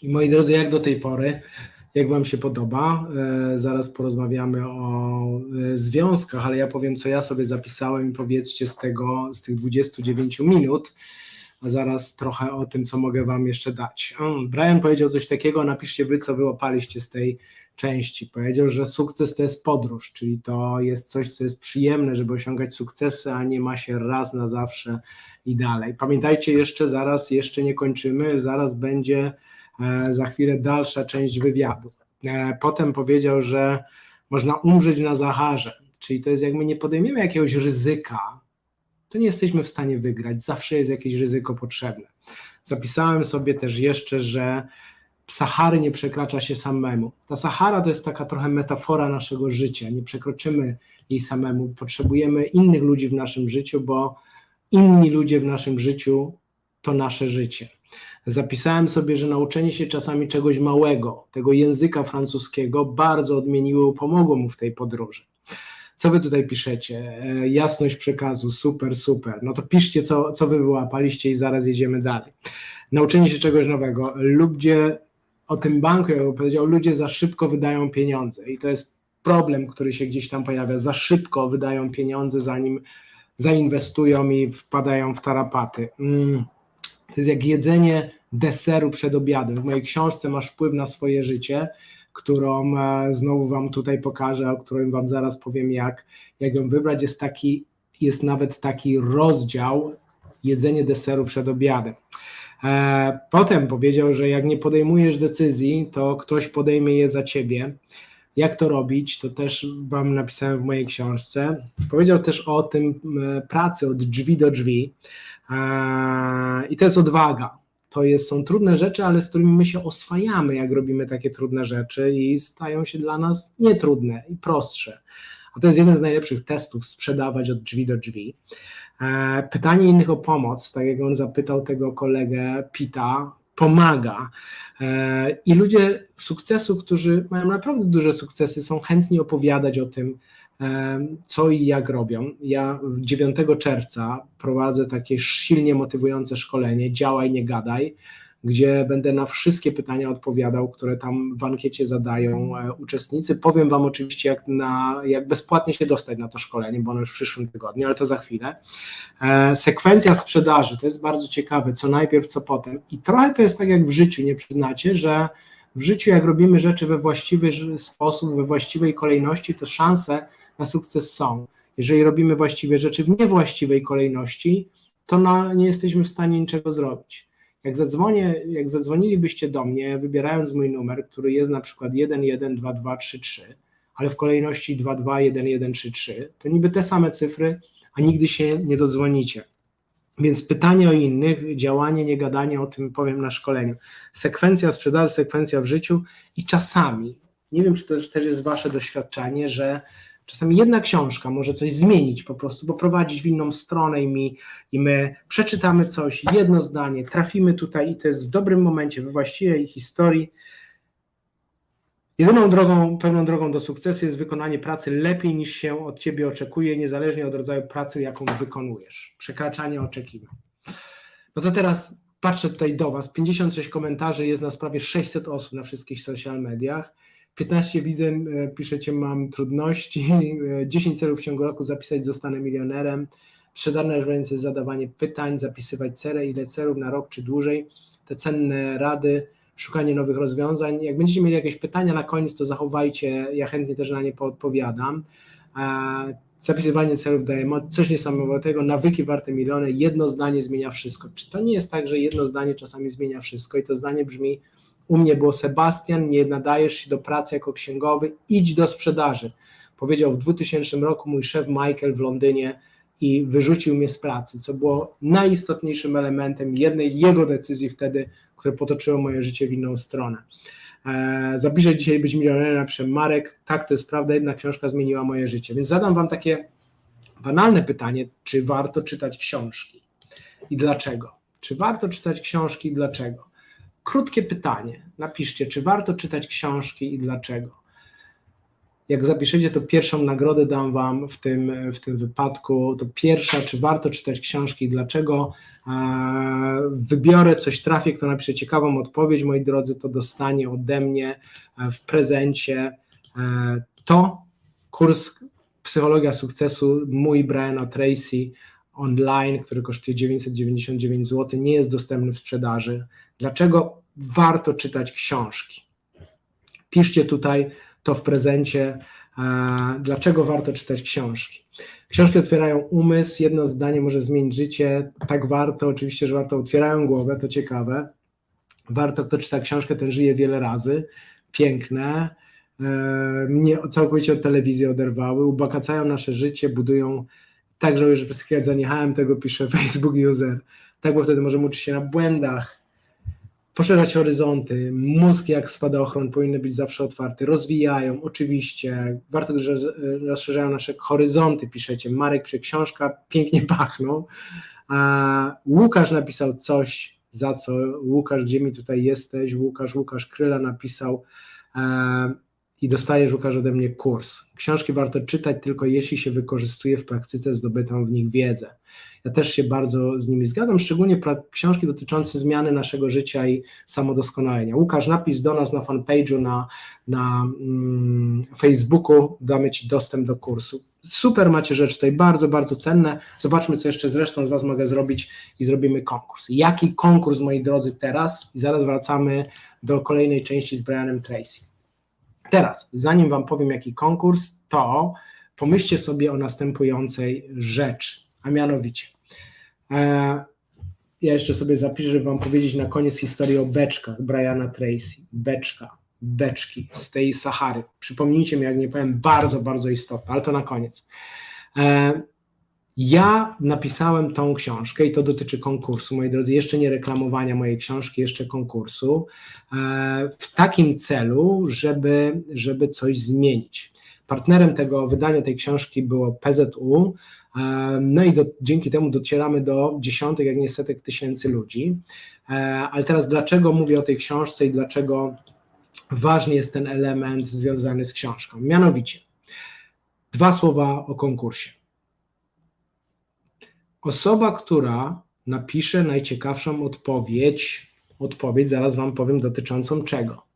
I moi drodzy, jak do tej pory, jak wam się podoba? Zaraz porozmawiamy o związkach, ale ja powiem, co ja sobie zapisałem i powiedzcie z tych 29 minut, a zaraz trochę o tym, co mogę wam jeszcze dać. Brian powiedział coś takiego, napiszcie wy, co wyłapaliście z tej części. Powiedział, że sukces to jest podróż, czyli to jest coś, co jest przyjemne, żeby osiągać sukcesy, a nie ma się raz na zawsze i dalej. Pamiętajcie jeszcze nie kończymy, zaraz będzie za chwilę dalsza część wywiadu. Potem powiedział, że można umrzeć na zaharze, czyli to jest, jak my nie podejmiemy jakiegoś ryzyka, to nie jesteśmy w stanie wygrać, zawsze jest jakieś ryzyko potrzebne. Zapisałem sobie też jeszcze, że Sahary nie przekracza się samemu. Ta Sahara to jest taka trochę metafora naszego życia, nie przekroczymy jej samemu, potrzebujemy innych ludzi w naszym życiu, bo inni ludzie w naszym życiu to nasze życie. Zapisałem sobie, że nauczenie się czasami czegoś małego, tego języka francuskiego bardzo odmieniło, pomogło mu w tej podróży. Co wy tutaj piszecie? Jasność przekazu, super. No to piszcie, co wy wyłapaliście i zaraz jedziemy dalej. Nauczenie się czegoś nowego. Ludzie, o tym banku, jak powiedział, ludzie za szybko wydają pieniądze i to jest problem, który się gdzieś tam pojawia. Za szybko wydają pieniądze, zanim zainwestują i wpadają w tarapaty. To jest jak jedzenie deseru przed obiadem. W mojej książce Masz wpływ na swoje życie, którą znowu wam tutaj pokażę, o którym wam zaraz powiem, jak ją wybrać. Jest nawet taki rozdział jedzenie deseru przed obiadem. Potem powiedział, że jak nie podejmujesz decyzji, to ktoś podejmie je za ciebie. Jak to robić, to też wam napisałem w mojej książce. Powiedział też o tym pracy od drzwi do drzwi i to jest odwaga. Są trudne rzeczy, ale z którymi my się oswajamy, jak robimy takie trudne rzeczy i stają się dla nas nietrudne i prostsze. A to jest jeden z najlepszych testów, sprzedawać od drzwi do drzwi. Pytanie innych o pomoc, tak jak on zapytał tego kolegę Pita, pomaga. I ludzie sukcesu, którzy mają naprawdę duże sukcesy, są chętni opowiadać o tym, co i jak robią. Ja 9 czerwca prowadzę takie silnie motywujące szkolenie Działaj, nie gadaj, gdzie będę na wszystkie pytania odpowiadał, które tam w ankiecie zadają uczestnicy. Powiem wam oczywiście, jak bezpłatnie się dostać na to szkolenie, bo ono już w przyszłym tygodniu, ale to za chwilę. Sekwencja sprzedaży, to jest bardzo ciekawe, co najpierw, co potem. I trochę to jest tak jak w życiu, nie przyznacie, że w życiu jak robimy rzeczy we właściwy sposób, we właściwej kolejności, to szanse na sukces są. Jeżeli robimy właściwie rzeczy w niewłaściwej kolejności, to nie jesteśmy w stanie niczego zrobić. Jak zadzwonilibyście do mnie, wybierając mój numer, który jest na przykład 112233, ale w kolejności 221133, to niby te same cyfry, a nigdy się nie dodzwonicie. Więc pytanie o innych, działanie, nie gadanie, o tym powiem na szkoleniu. Sekwencja sprzedaży, sekwencja w życiu i czasami, nie wiem, czy to też jest wasze doświadczenie, że czasami jedna książka może coś zmienić po prostu, poprowadzić w inną stronę i my przeczytamy coś, jedno zdanie, trafimy tutaj i to jest w dobrym momencie, we właściwej historii. Jedyną drogą, pewną drogą do sukcesu jest wykonanie pracy lepiej niż się od ciebie oczekuje, niezależnie od rodzaju pracy, jaką wykonujesz. Przekraczanie oczekiwań. No to teraz patrzę tutaj do was, 56 komentarzy, jest nas prawie 600 osób na wszystkich social mediach. 15 widzę, piszecie, mam trudności, 10 celów w ciągu roku zapisać, zostanę milionerem, sprzedaż ręce, zadawanie pytań, zapisywać cele, ile celów na rok czy dłużej, te cenne rady, szukanie nowych rozwiązań. Jak będziecie mieli jakieś pytania na koniec, to zachowajcie, ja chętnie też na nie poodpowiadam. Zapisywanie celów daje coś niesamowitego, nawyki warte miliony, jedno zdanie zmienia wszystko. Czy to nie jest tak, że jedno zdanie czasami zmienia wszystko i to zdanie brzmi: u mnie było: Sebastian, nie nadajesz się do pracy jako księgowy, idź do sprzedaży. Powiedział w 2000 roku mój szef Michael w Londynie i wyrzucił mnie z pracy, co było najistotniejszym elementem jednej jego decyzji wtedy, które potoczyło moje życie w inną stronę. Zapiszę dzisiaj być milionerem, napiszę Marek, tak, to jest prawda, jedna książka zmieniła moje życie. Więc zadam wam takie banalne pytanie, czy warto czytać książki i dlaczego? Czy warto czytać książki i dlaczego? Krótkie pytanie, napiszcie, czy warto czytać książki i dlaczego? Jak zapiszecie, to pierwszą nagrodę dam wam w tym wypadku. To pierwsza, czy warto czytać książki i dlaczego. Wybiorę, coś trafię, kto napisze ciekawą odpowiedź, moi drodzy, to dostanie ode mnie w prezencie to kurs Psychologia sukcesu, mój Brianema Tracy online, który kosztuje 999 zł, nie jest dostępny w sprzedaży. Dlaczego warto czytać książki? Piszcie tutaj to w prezencie, dlaczego warto czytać książki. Książki otwierają umysł, jedno zdanie może zmienić życie, tak warto, oczywiście, że warto, otwierają głowę, to ciekawe. Warto, kto czyta książkę, ten żyje wiele razy, piękne, mnie całkowicie od telewizji oderwały, ubogacając nasze życie, budują, tak żałuję, że przez chwilę zaniechałem tego, pisze Facebook user, tak, bo wtedy możemy uczyć się na błędach, poszerzać horyzonty, mózg jak spadochron powinny być zawsze otwarty, rozwijają, oczywiście, warto, że rozszerzają nasze horyzonty, piszecie, Marek pisze, książka, pięknie pachną, Łukasz napisał coś, za co, Łukasz, gdzie mi tutaj jesteś, Łukasz Kryla napisał i dostajesz, Łukasz, ode mnie kurs. Książki warto czytać tylko jeśli się wykorzystuje w praktyce zdobytą w nich wiedzę. Ja też się bardzo z nimi zgadzam, szczególnie książki dotyczące zmiany naszego życia i samodoskonalenia. Łukasz, napisz do nas na fanpage'u na Facebooku, damy ci dostęp do kursu. Super, macie rzeczy tutaj bardzo, bardzo cenne. Zobaczmy, co jeszcze zresztą z was mogę zrobić i zrobimy konkurs. Jaki konkurs, moi drodzy, teraz? I zaraz wracamy do kolejnej części z Brianem Tracy. Teraz, zanim wam powiem, jaki konkurs, to pomyślcie sobie o następującej rzeczy, a mianowicie, ja jeszcze sobie zapiszę, żeby wam powiedzieć na koniec historię o beczkach Briana Tracy. Beczki z tej Sahary. Przypomnijcie mi, jak nie powiem, bardzo, bardzo istotne, ale to na koniec. Ja napisałem tą książkę i to dotyczy konkursu, moi drodzy, jeszcze nie reklamowania mojej książki, jeszcze konkursu, w takim celu, żeby coś zmienić. Partnerem tego wydania tej książki było PZU, no i dzięki temu docieramy do dziesiątek, jak nie setek tysięcy ludzi. Ale teraz dlaczego mówię o tej książce i dlaczego ważny jest ten element związany z książką? Mianowicie, 2 słowa o konkursie. Osoba, która napisze najciekawszą odpowiedź, zaraz wam powiem dotyczącą czego.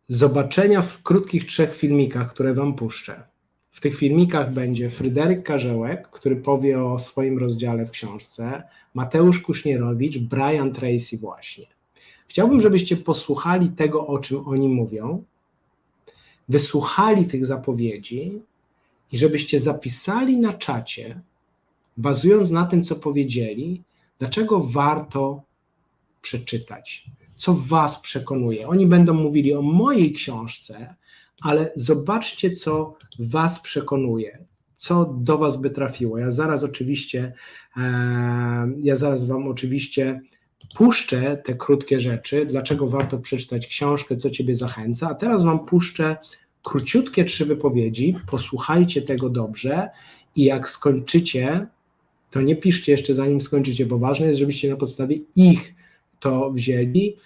Zobaczenia w krótkich 3 filmikach, które wam puszczę. W tych filmikach będzie Fryderyk Karzełek, który powie o swoim rozdziale w książce, Mateusz Kuśnierowicz, Brianem Tracy właśnie. Chciałbym, żebyście posłuchali tego, o czym oni mówią, wysłuchali tych zapowiedzi i żebyście zapisali na czacie, bazując na tym, co powiedzieli, dlaczego warto przeczytać, co was przekonuje. Oni będą mówili o mojej książce, ale zobaczcie, co was przekonuje, co do was by trafiło. Ja zaraz wam oczywiście puszczę te krótkie rzeczy, dlaczego warto przeczytać książkę, co ciebie zachęca, a teraz wam puszczę króciutkie 3 wypowiedzi, posłuchajcie tego dobrze i jak skończycie, to nie piszcie jeszcze zanim skończycie, bo ważne jest, żebyście na podstawie ich to wzięli.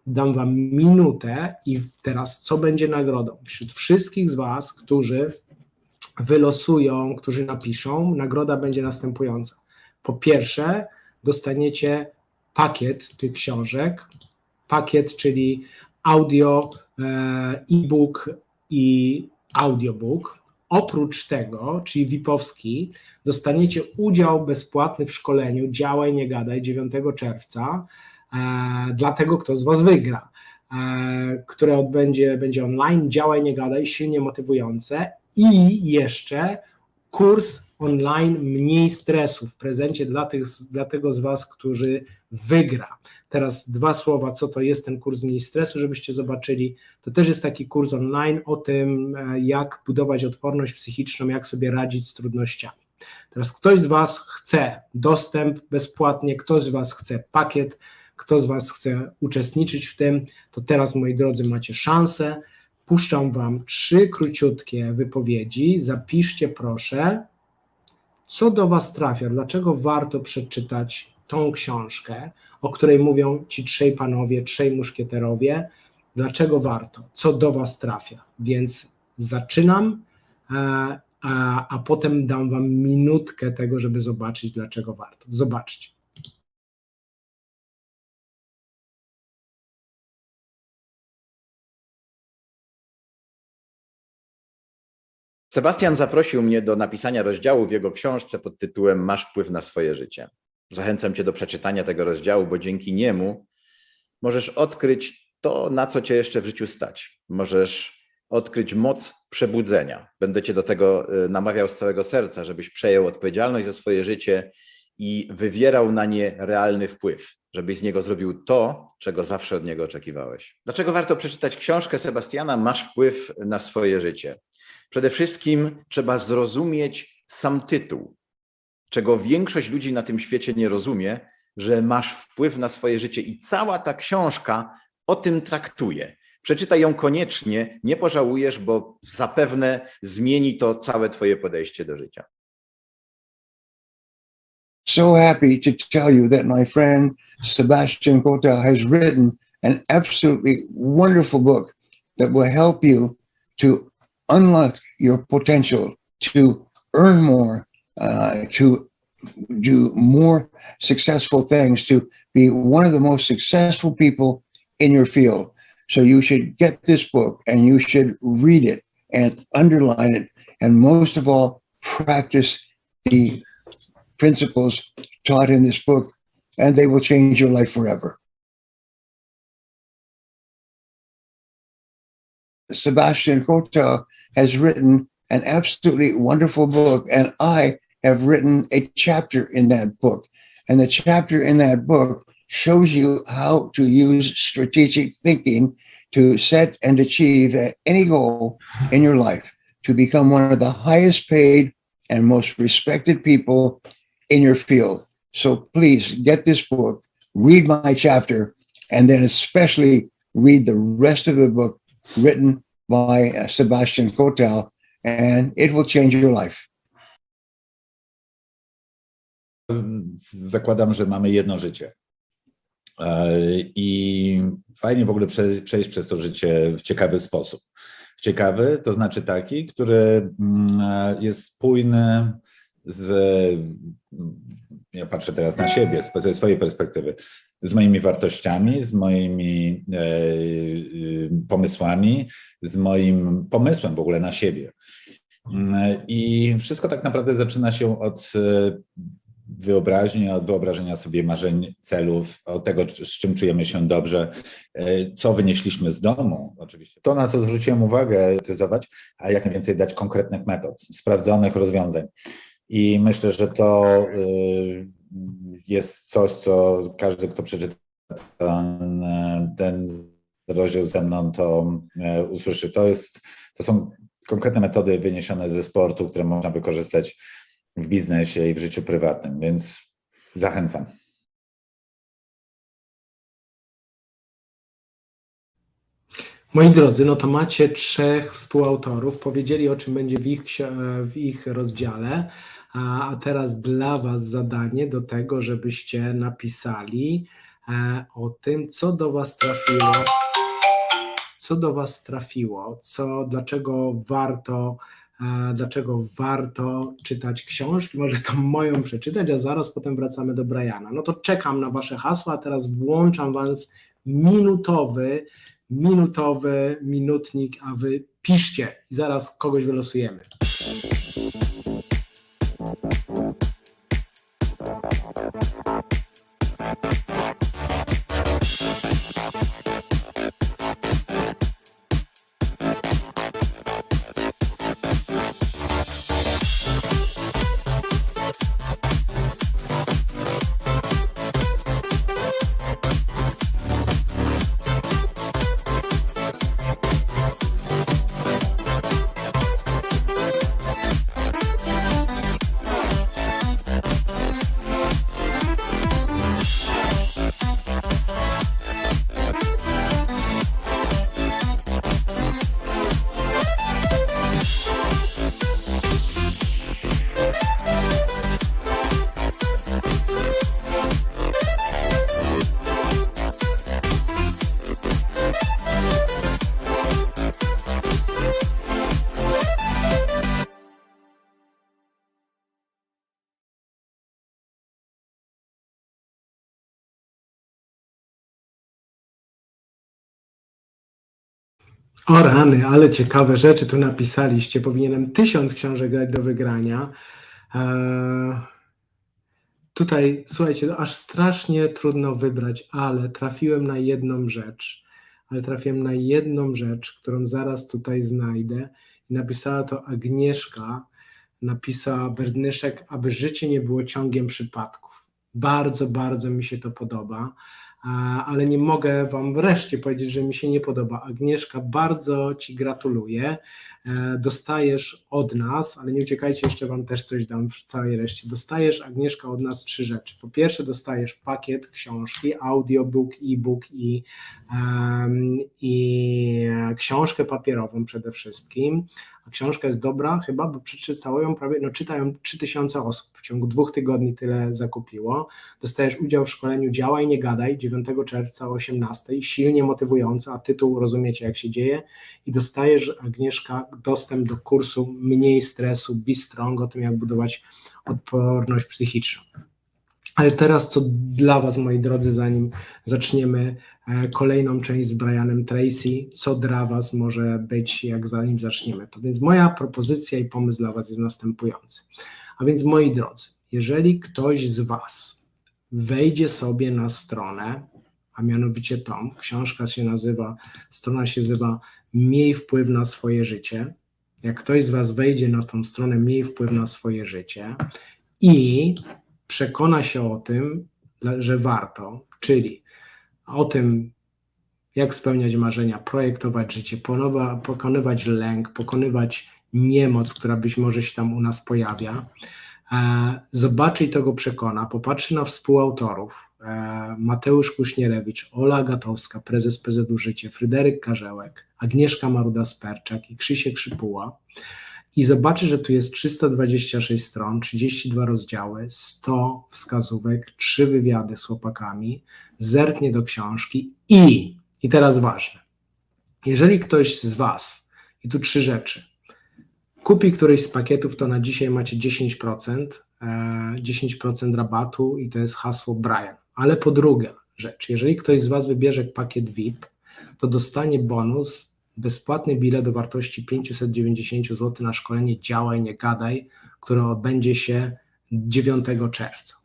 Dam wam minutę i teraz co będzie nagrodą? Wśród wszystkich z was, którzy wylosują, którzy napiszą, nagroda będzie następująca. Po pierwsze, dostaniecie pakiet tych książek, pakiet, czyli audio, e-book i audiobook. Oprócz tego, czyli VIP-owski, dostaniecie udział bezpłatny w szkoleniu Działaj, nie gadaj 9 czerwca dla tego, kto z was wygra, które będzie online, Działaj, nie gadaj, silnie motywujące i jeszcze kurs online Mniej stresu w prezencie dla tego z was, którzy wygra. Teraz 2 słowa, co to jest ten kurs Mniej stresu, żebyście zobaczyli. To też jest taki kurs online o tym, jak budować odporność psychiczną, jak sobie radzić z trudnościami. Teraz ktoś z was chce dostęp bezpłatnie, ktoś z was chce pakiet, kto z was chce uczestniczyć w tym, to teraz, moi drodzy, macie szansę. Puszczam wam 3 króciutkie wypowiedzi. Zapiszcie proszę, co do was trafia, dlaczego warto przeczytać tą książkę, o której mówią ci 3 panowie, 3 muszkieterowie, dlaczego warto, co do was trafia. Więc zaczynam, a potem dam wam minutkę tego, żeby zobaczyć, dlaczego warto. Zobaczcie. Sebastian zaprosił mnie do napisania rozdziału w jego książce pod tytułem Masz wpływ na swoje życie. Zachęcam cię do przeczytania tego rozdziału, bo dzięki niemu możesz odkryć to, na co cię jeszcze w życiu stać. Możesz odkryć moc przebudzenia. Będę cię do tego namawiał z całego serca, żebyś przejął odpowiedzialność za swoje życie i wywierał na nie realny wpływ, żebyś z niego zrobił to, czego zawsze od niego oczekiwałeś. Dlaczego warto przeczytać książkę Sebastiana Masz wpływ na swoje życie? Przede wszystkim trzeba zrozumieć sam tytuł, czego większość ludzi na tym świecie nie rozumie, że masz wpływ na swoje życie i cała ta książka o tym traktuje. Przeczytaj ją koniecznie, nie pożałujesz, bo zapewne zmieni to całe twoje podejście do życia. So happy to tell you that my friend Sebastian Kota has written an absolutely wonderful book that will help you to unlock your potential, to earn more, to do more successful things, to be one of the most successful people in your field. So you should get this book and you should read it and underline it. And most of all, practice the principles taught in this book, and they will change your life forever. Sebastian Kota has written an absolutely wonderful book, and I have written a chapter in that book. And the chapter in that book shows you how to use strategic thinking to set and achieve any goal in your life, to become one of the highest paid and most respected people in your field. So please get this book, read my chapter, and then especially read the rest of the book written by Sebastian Kotel, and it will change your life. Zakładam, że mamy jedno życie. I fajnie w ogóle przejść przez to życie w ciekawy sposób. Ciekawy to znaczy taki, który jest spójny z, ja patrzę teraz na siebie, ze swojej perspektywy, z moimi wartościami, z moimi pomysłami, z moim pomysłem w ogóle na siebie. I wszystko tak naprawdę zaczyna się od wyobraźni, od wyobrażenia sobie marzeń, celów, od tego, z czym czujemy się dobrze, co wynieśliśmy z domu, oczywiście. To, na co zwróciłem uwagę, a jak najwięcej dać konkretnych metod, sprawdzonych rozwiązań. I myślę, że to jest coś, co każdy, kto przeczyta ten rozdział ze mną, to usłyszy. To są konkretne metody wyniesione ze sportu, które można wykorzystać w biznesie i w życiu prywatnym, więc zachęcam. Moi drodzy, no to macie 3 współautorów, powiedzieli, o czym będzie w ich rozdziale, a teraz dla was zadanie do tego, żebyście napisali o tym, co do was trafiło, dlaczego warto czytać książki, może to moją przeczytać, a zaraz potem wracamy do Briana. No to czekam na wasze hasła, a teraz włączam was minutowy minutnik, a wy piszcie i zaraz kogoś wylosujemy. O rany, ale ciekawe rzeczy tu napisaliście. Powinienem 1000 książek dać do wygrania. Tutaj, słuchajcie, aż strasznie trudno wybrać, ale trafiłem na jedną rzecz, którą zaraz tutaj znajdę. I napisała to Agnieszka, napisała Berdyszek, aby życie nie było ciągiem przypadków. Bardzo, bardzo mi się to podoba. Ale nie mogę wam wreszcie powiedzieć, że mi się nie podoba. Agnieszka, bardzo ci gratuluję. Dostajesz od nas, ale nie uciekajcie, jeszcze wam też coś dam w całej reszcie. Dostajesz, Agnieszka, od nas 3 rzeczy. Po pierwsze dostajesz pakiet książki, audiobook, e-book i książkę papierową przede wszystkim. A książka jest dobra chyba, bo przeczytało ją prawie, czytają 3000 osób. W ciągu 2 tygodni tyle zakupiło. Dostajesz udział w szkoleniu Działaj, nie gadaj, 9 czerwca o 18:00, silnie motywujące, a tytuł rozumiecie jak się dzieje. I dostajesz, Agnieszka, dostęp do kursu Mniej stresu, Be Strong, o tym jak budować odporność psychiczną. Ale teraz co dla was, moi drodzy, zanim zaczniemy kolejną część z Brianem Tracy, co dla was może być, zanim zaczniemy to. Więc moja propozycja i pomysł dla was jest następujący. A więc, moi drodzy, jeżeli ktoś z was wejdzie sobie na stronę, a mianowicie tą, strona się nazywa Miej wpływ na swoje życie. Jak ktoś z was wejdzie na tą stronę Miej wpływ na swoje życie i przekona się o tym, że warto, czyli o tym, jak spełniać marzenia, projektować życie, pokonywać lęk, pokonywać niemoc, która być może się tam u nas pojawia, zobaczy i to go przekona, popatrzy na współautorów, Mateusz Kuśnierewicz, Ola Gatowska, prezes PZU Życie, Fryderyk Karzełek, Agnieszka Maruda-Sperczak i Krzysiek Szypuła i zobaczy, że tu jest 326 stron, 32 rozdziały, 100 wskazówek, 3 wywiady z chłopakami, zerknie do książki i teraz ważne, jeżeli ktoś z was, i tu 3 rzeczy, kupi któryś z pakietów, to na dzisiaj macie 10% rabatu i to jest hasło Brian. Ale po druga rzecz, jeżeli ktoś z was wybierze pakiet VIP, to dostanie bonus, bezpłatny bilet o wartości 590 zł na szkolenie Działaj, nie gadaj, które odbędzie się 9 czerwca.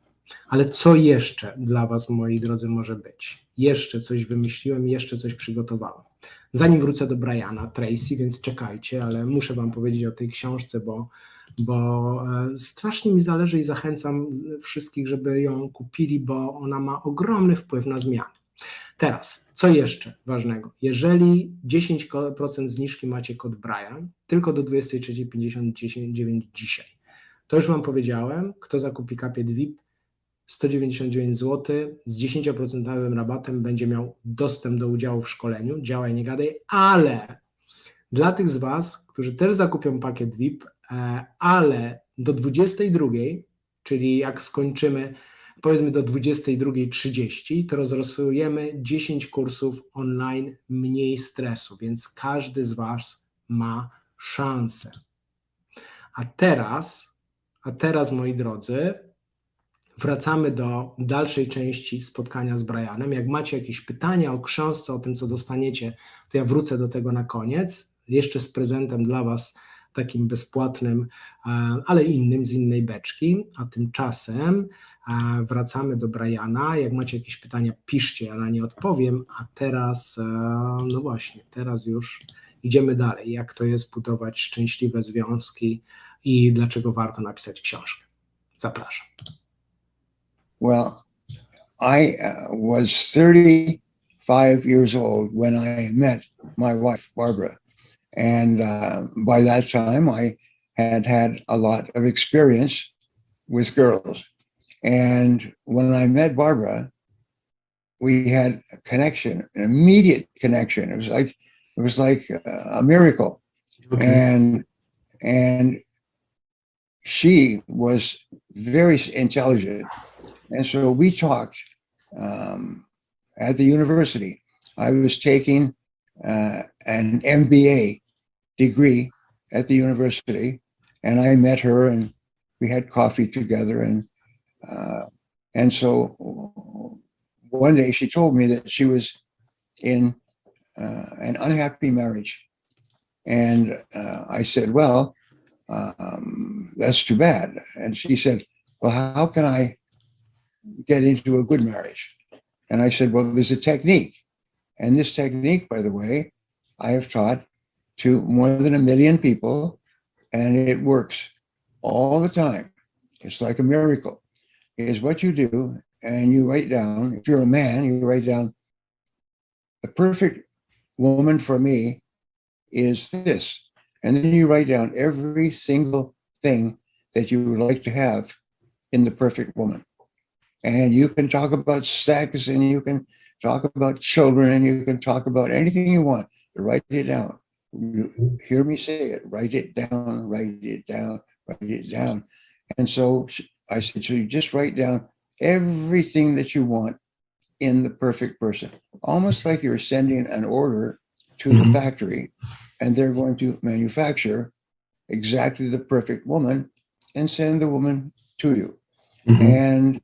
Ale co jeszcze dla was, moi drodzy, może być? Jeszcze coś wymyśliłem, jeszcze coś przygotowałem. Zanim wrócę do Briana Tracy, więc czekajcie, ale muszę wam powiedzieć o tej książce, bo strasznie mi zależy i zachęcam wszystkich, żeby ją kupili, bo ona ma ogromny wpływ na zmiany. Teraz, co jeszcze ważnego? Jeżeli 10% zniżki macie kod Brian, tylko do 23:59 dzisiaj, to już wam powiedziałem, kto zakupi pakiet VIP, 199 zł, z 10% rabatem będzie miał dostęp do udziału w szkoleniu, działaj, nie gadaj, ale dla tych z was, którzy też zakupią pakiet VIP, ale do 22, czyli jak skończymy, powiedzmy do 22:30, to rozrysujemy 10 kursów online mniej stresu, więc każdy z was ma szansę. A teraz, moi drodzy, wracamy do dalszej części spotkania z Brianem. Jak macie jakieś pytania o książce, o tym, co dostaniecie, to ja wrócę do tego na koniec, jeszcze z prezentem dla was, takim bezpłatnym, ale innym, z innej beczki, a tymczasem wracamy do Briana. Jak macie jakieś pytania, piszcie, ja na nie odpowiem, a teraz, no właśnie, teraz już idziemy dalej. Jak to jest budować szczęśliwe związki i dlaczego warto napisać książkę. Zapraszam. Well, I was 35 years old when I met my wife, Barbara. And by that time, I had a lot of experience with girls. And when I met Barbara, we had a connection, an immediate connection. It was like a miracle. Okay. And she was very intelligent. And so we talked at the university. I was taking an MBA degree at the university, and I met her, and we had coffee together. And so one day she told me that she was in an unhappy marriage. And I said, well, that's too bad. And she said, well, how can I get into a good marriage? And I said, well, there's a technique. And this technique, by the way, I have taught to more than 1 million people, and it works all the time. It's like a miracle. It's what you do, and you write down, if you're a man, you write down, the perfect woman for me is this. And then you write down every single thing that you would like to have in the perfect woman. And you can talk about sex, and you can talk about children, and you can talk about anything you want. Write it down. You hear me say it. Write it down, write it down, write it down. And so I said, so you just write down everything that you want in the perfect person. Almost like you're sending an order to the factory, and they're going to manufacture exactly the perfect woman and send the woman to you. And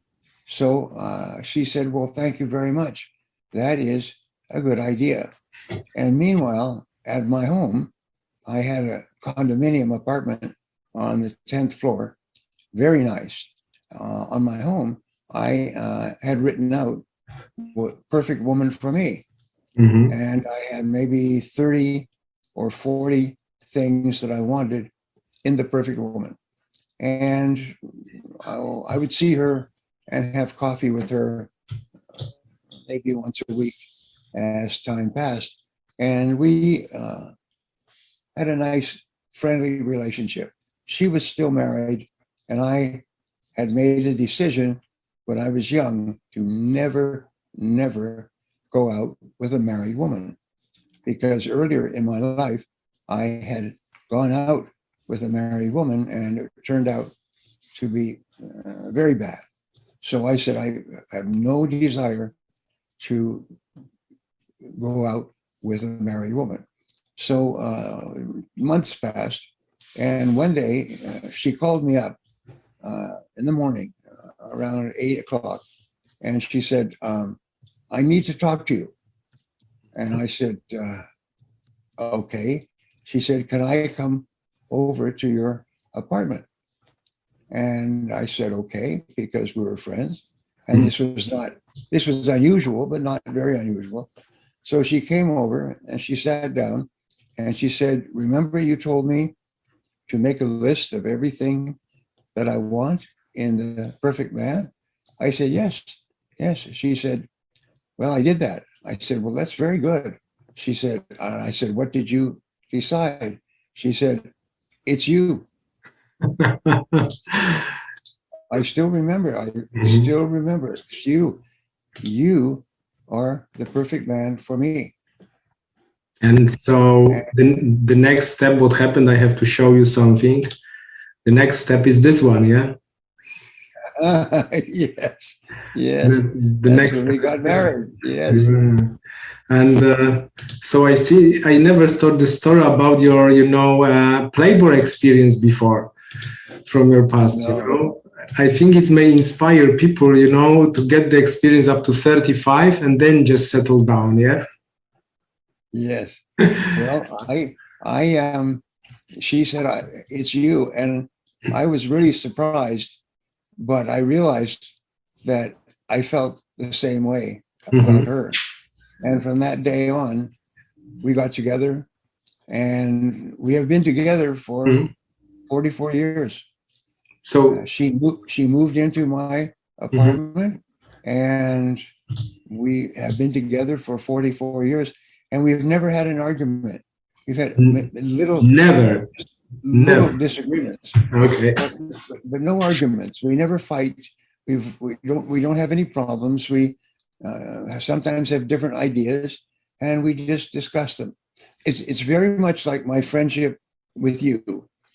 so she said, well, thank you very much. That is a good idea. And meanwhile, at my home, I had a condominium apartment on the 10th floor, very nice. On my home, I had written out perfect woman for me. And I had maybe 30 or 40 things that I wanted in the perfect woman. And I would see her and have coffee with her maybe once a week as time passed. And we had a nice, friendly relationship. She was still married, and I had made a decision when I was young to never go out with a married woman, because earlier in my life, I had gone out with a married woman and it turned out to be very bad. So I said, I have no desire to go out with a married woman. So months passed, and one day she called me up in the morning around 8 o'clock, and she said, I need to talk to you. And I said, okay. She said, can I come over to your apartment? And I said, okay, because we were friends. And this was unusual, but not very unusual. So she came over and she sat down and she said, remember you told me to make a list of everything that I want in the perfect man? I said, yes. She said, well, I did that. I said, well, that's very good. She said, I said, what did you decide? She said, it's you. I still remember. Still remember. You are the perfect man for me. And so the next step, what happened, I have to show you something. The next step is this one, yeah? Yes. The next when we got married. Yes. And so I never told the story about your, Playboy experience before from your past. No. I think it may inspire people, to get the experience up to 35 and then just settle down. Yeah. Yes. Well, I she said, it's you. And I was really surprised, but I realized that I felt the same way about her. And from that day on, we got together, and we have been together for 44 years. So she moved into my apartment, and we have been together for 44 years, and we've never had an argument. We've had little disagreements. Okay. But no arguments. We never fight. We don't have any problems. We sometimes have different ideas, and we just discuss them. It's very much like my friendship with you.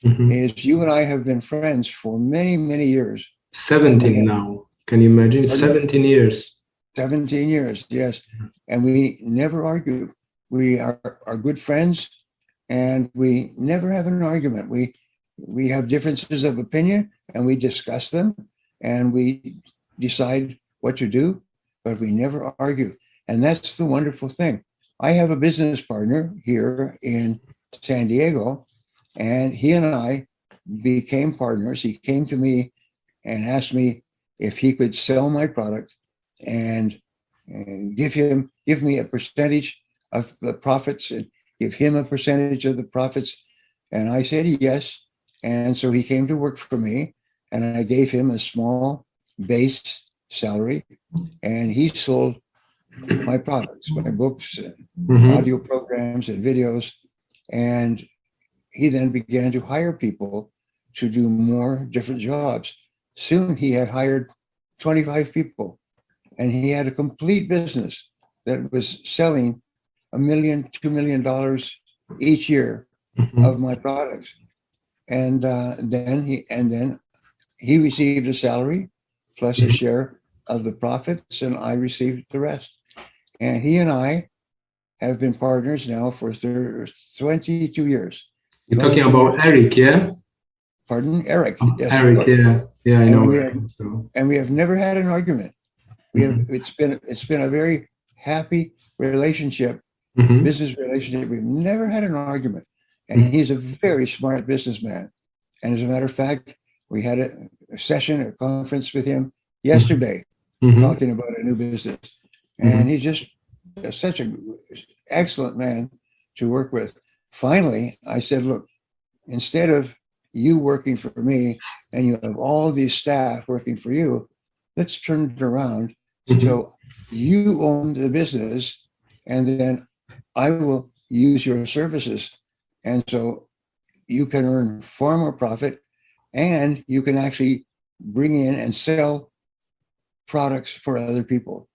Is you and I have been friends for many years. 17 now. Can you imagine? 17 years. 17 years, yes. And we never argue. We are good friends, and we never have an argument. We have differences of opinion, and we discuss them, and we decide what to do, but we never argue. And that's the wonderful thing. I have a business partner here in San Diego, and he and I became partners. He came to me and asked me if he could sell my product and give me a percentage of the profits and give him a percentage of the profits. And I said yes. And so he came to work for me, and I gave him a small base salary, and he sold my products, my books, and audio programs and videos. And he then began to hire people to do more different jobs. Soon he had hired 25 people, and he had a complete business that was selling $1 million, $2 million each year of my products. And then he received a salary plus a share of the profits, and I received the rest. And he and I have been partners now for 22 years. You're talking about Eric, yeah? Pardon? Eric. Yes, Eric, yeah, I know. And we have never had an argument. It's been a very happy relationship, business relationship. We've never had an argument. And he's a very smart businessman. And as a matter of fact, we had a session, a conference with him yesterday, talking about a new business. And he's just such an excellent man to work with. Finally, I said, look, instead of you working for me and you have all these staff working for you, let's turn it around. So you own the business, and then I will use your services. And so you can earn far more profit, and you can actually bring in and sell products for other people.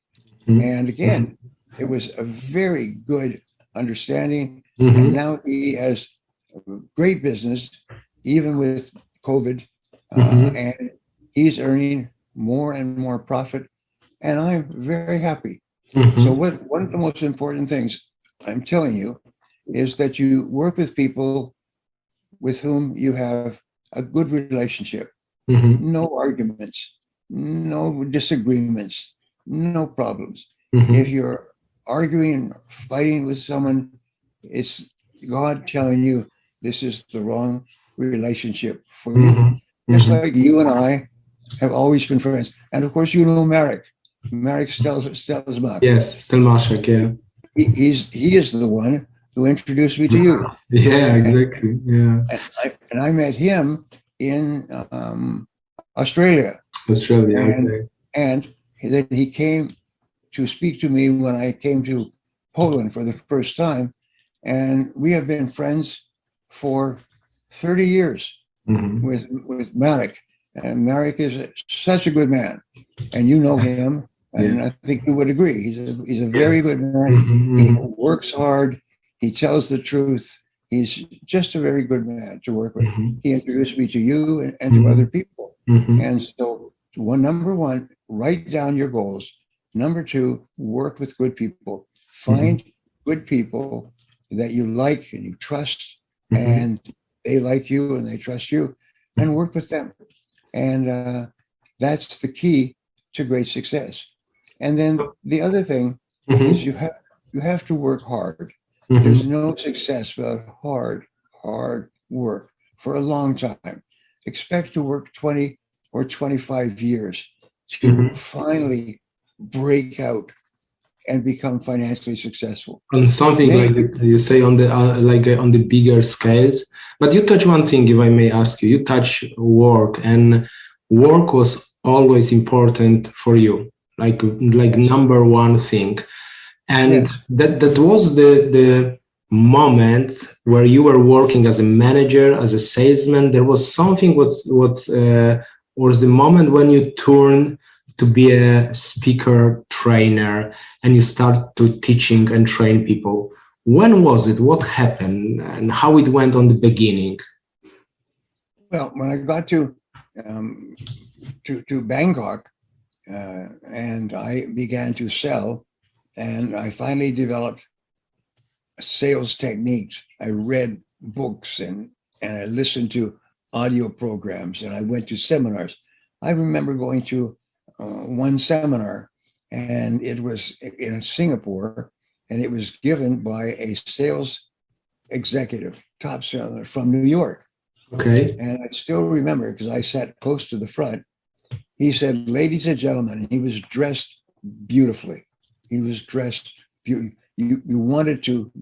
Mhm. And again, it was a very good understanding. Mhm. And now he has great business, even with COVID, Mhm. and he's earning more and more profit. And I'm very happy. Mhm. So one of the most important things I'm telling you is that you work with people with whom you have a good relationship, Mhm. no arguments, no disagreements, no problems. Mhm. If you're arguing, fighting with someone, it's God telling you this is the wrong relationship for you. Mhm. Just Mhm. like you and I have always been friends. And of course, you know Marek. Marek Stelsmark. Yes, Stelmaszek, yeah. He is the one who introduced me to you. Yeah, exactly. Yeah. And I met him in Australia. Australia, And, okay. and then he came to speak to me when I came to Poland for the first time. And we have been friends for 30 years Mhm. with Marek. And Marek is such a good man. And you know him. And I think you would agree. He's a very good man. Mhm. He Mhm. works hard. He tells the truth. He's just a very good man to work with. Mhm. He introduced me to you and to Mhm. other people. Mhm. And so number one, write down your goals. Number two, work with good people. Find good people that you like and you trust, Mhm. and they like you and they trust you, and work with them. And that's the key to great success. And then the other thing Mhm. is you have to work hard. Mhm. There's no success without hard work for a long time. Expect to work 20 or 25 years to Mhm. finally break out and become financially successful. On something Many- like that, you say on the on the bigger scales. But you touch one thing, if I may ask you. You touch work, and work was always important for you, like Yes. number one thing. And Yes. that was the moment where you were working as a manager, as a salesman. There was something was the moment when you turned to be a speaker trainer and you start to teaching and train people. When was it? What happened? And how it went on the beginning? Well, when I got to Bangkok, and I began to sell, and I finally developed sales techniques. I read books and I listened to audio programs, and I went to seminars. I remember going to one seminar, and it was in Singapore, and it was given by a sales executive, top seller from New York. Okay. And I still remember, because I sat close to the front. He said, "Ladies and gentlemen," and he was dressed beautifully. He was dressed beautifully. You wanted to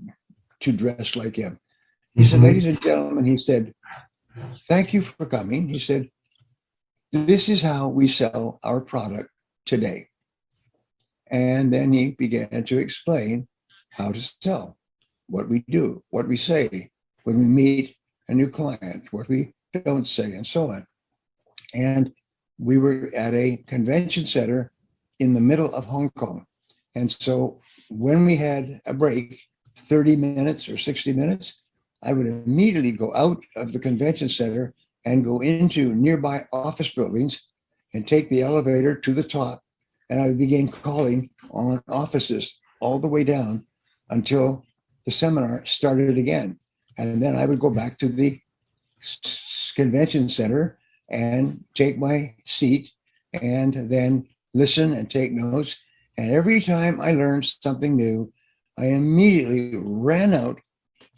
dress like him. He said, "Ladies and gentlemen," he said, "thank you for coming." He said, "This is how we sell our product today." And then he began to explain how to sell, what we do, what we say when we meet a new client, what we don't say, and so on. And we were at a convention center in the middle of Hong Kong. And so when we had a break, 30 minutes or 60 minutes, I would immediately go out of the convention center and go into nearby office buildings and take the elevator to the top. And I would begin calling on offices all the way down until the seminar started again. And then I would go back to the convention center and take my seat and then listen and take notes. And every time I learned something new, I immediately ran out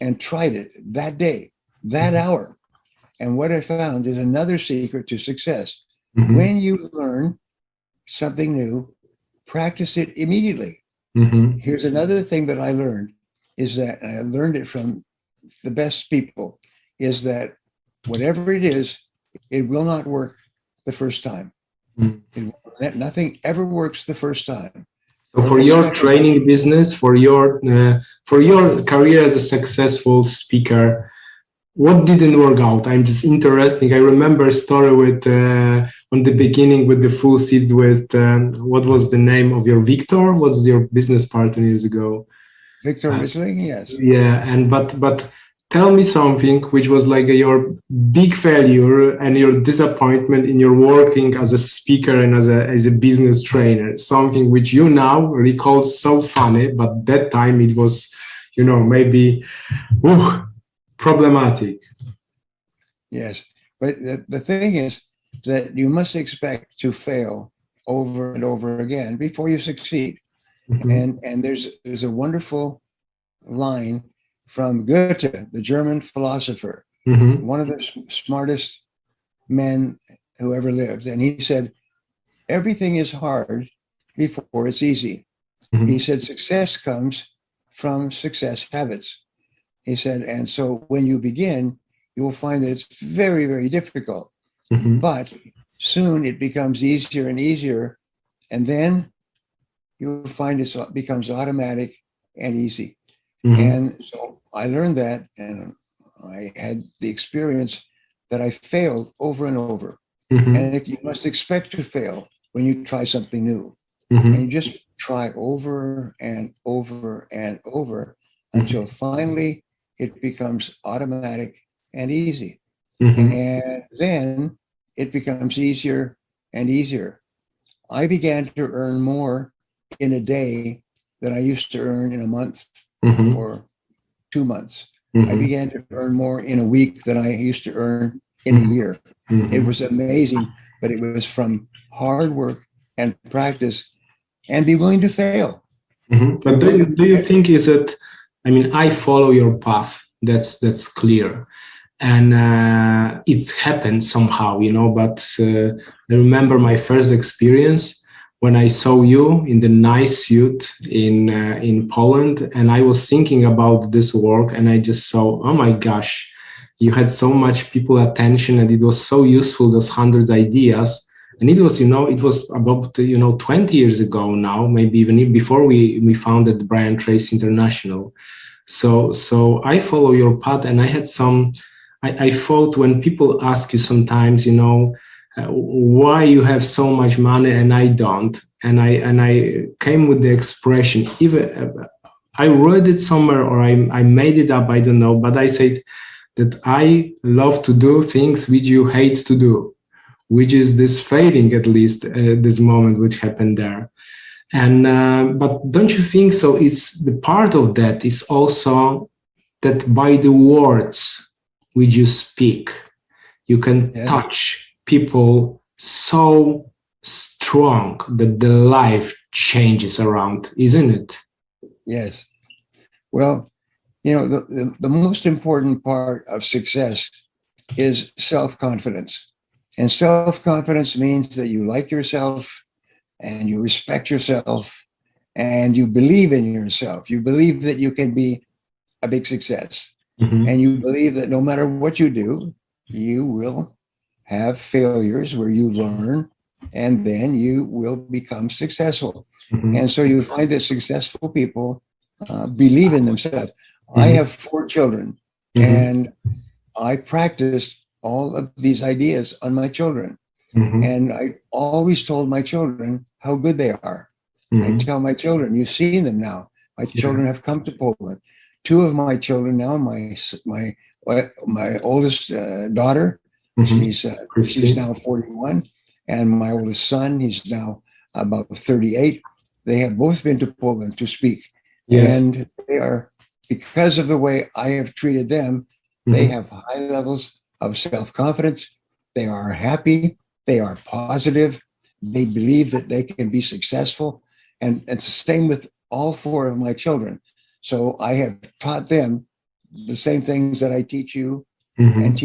and tried it that day, that hour. And what I found is another secret to success. Mhm. When you learn something new, practice it immediately. Mhm. Here's another thing that I learned is that, and I learned it from the best people, is that whatever it is, it will not work the first time. Mhm. Nothing ever works the first time. So for your training business, for your career as a successful speaker, what didn't work out? I'm just interesting. I remember a story with on the beginning with the full seats with what was the name of your Victor? What's your business partner years ago? Victor Whistling, yes. Yeah, and but tell me something which was like your big failure and your disappointment in your working as a speaker and as a business trainer. Something which you now recall so funny, but that time it was, you know, maybe problematic. Yes, but the thing is that you must expect to fail over and over again before you succeed. Mm-hmm. And there's a wonderful line from Goethe, the German philosopher, Mm-hmm. one of the smartest men who ever lived. And he said, everything is hard before it's easy. Mm-hmm. He said, success comes from success habits. He said, and so when you begin, you will find that it's very, very difficult. Mm-hmm. But soon it becomes easier and easier. And then you'll find it becomes automatic and easy. Mm-hmm. And so I learned that, and I had the experience that I failed over and over. Mm-hmm. And you must expect to fail when you try something new. Mm-hmm. And you just try over and over and over until finally it becomes automatic and easy. Mm-hmm. And then it becomes easier and easier. I began to earn more in a day than I used to earn in a month Mm-hmm. or 2 months. Mm-hmm. I began to earn more in a week than I used to earn in a year. Mm-hmm. It was amazing, but it was from hard work and practice and be willing to fail. Mm-hmm. But do you think is it, I mean, I follow your path. That's clear. And it's happened somehow, you know, but I remember my first experience when I saw you in the nice suit in Poland, and I was thinking about this work, and I just saw, oh my gosh, you had so much people attention, and it was so useful, those 100 ideas. And it was, you know, it was about, 20 years ago now, maybe even before we founded Brianem Tracy International. So I follow your path, and I had I thought when people ask you sometimes, you know, why you have so much money and I don't, and I came with the expression, even I read it somewhere or I made it up, I don't know, but I said that I love to do things which you hate to do, which is this failing, at least this moment which happened there. And but don't you think so? It's the part of that is also that by the words which you speak, you can touch people so strong that the life changes around, isn't it? Yes. Well, you know, the most important part of success is self-confidence. And self-confidence means that you like yourself and you respect yourself and you believe in yourself. You believe that you can be a big success. Mm-hmm. And you believe that no matter what you do, you will have failures where you learn, and then you will become successful. Mm-hmm. And so you find that successful people believe in themselves. Mm-hmm. I have 4 children, mm-hmm. and I practiced all of these ideas on my children. Mm-hmm. And I always told my children how good they are. Mm-hmm. I tell my children, you've seen them now. My children have come to Poland. 2 of my children now, my oldest daughter, mm-hmm. She's now 41, and my oldest son, he's now about 38. They have both been to Poland to speak. Yes. And they are, because of the way I have treated them, mm-hmm. they have high levels of self-confidence. They are happy. They are positive. They believe that they can be successful. And it's the same with all 4 of my children. So I have taught them the same things that I teach you, mm-hmm. and